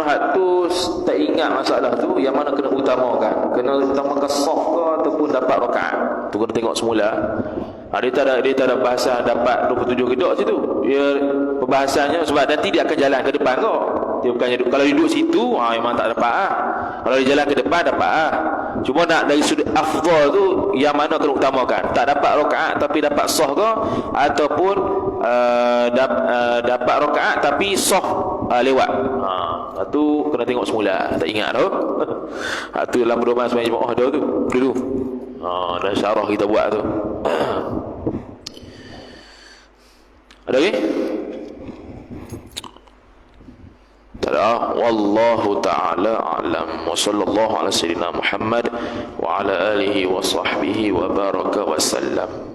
Hak tu tak ingat masalah tu yang mana kena utamakan. Kena utamakan soft ke ataupun dapat rakaat. Tu kena tengok semula. Dia tak ada bahasa dapat 27 kedok situ. Dia perbahasannya sebab nanti dia akan jalan ke depan kau. Dia bukannya kalau duduk situ memang tak dapat Kalau dia jalan ke depan dapat Cuma nak dari sudut afdal tu yang mana kena utamakan. Tak dapat rakaat tapi dapat sah ke, ataupun dapat rakaat tapi sah lewat. Tu kena tengok semula, tak ingat tu. Tu dalam pedoman sembahyang Jumaat ada tu dulu. Dan syarah kita buat tu. Ada lagi? Wallahu ta'ala a'lam wa sallallahu ala sayyidina Muhammad wa ala alihi wa sahbihi wa baraka wa sallam.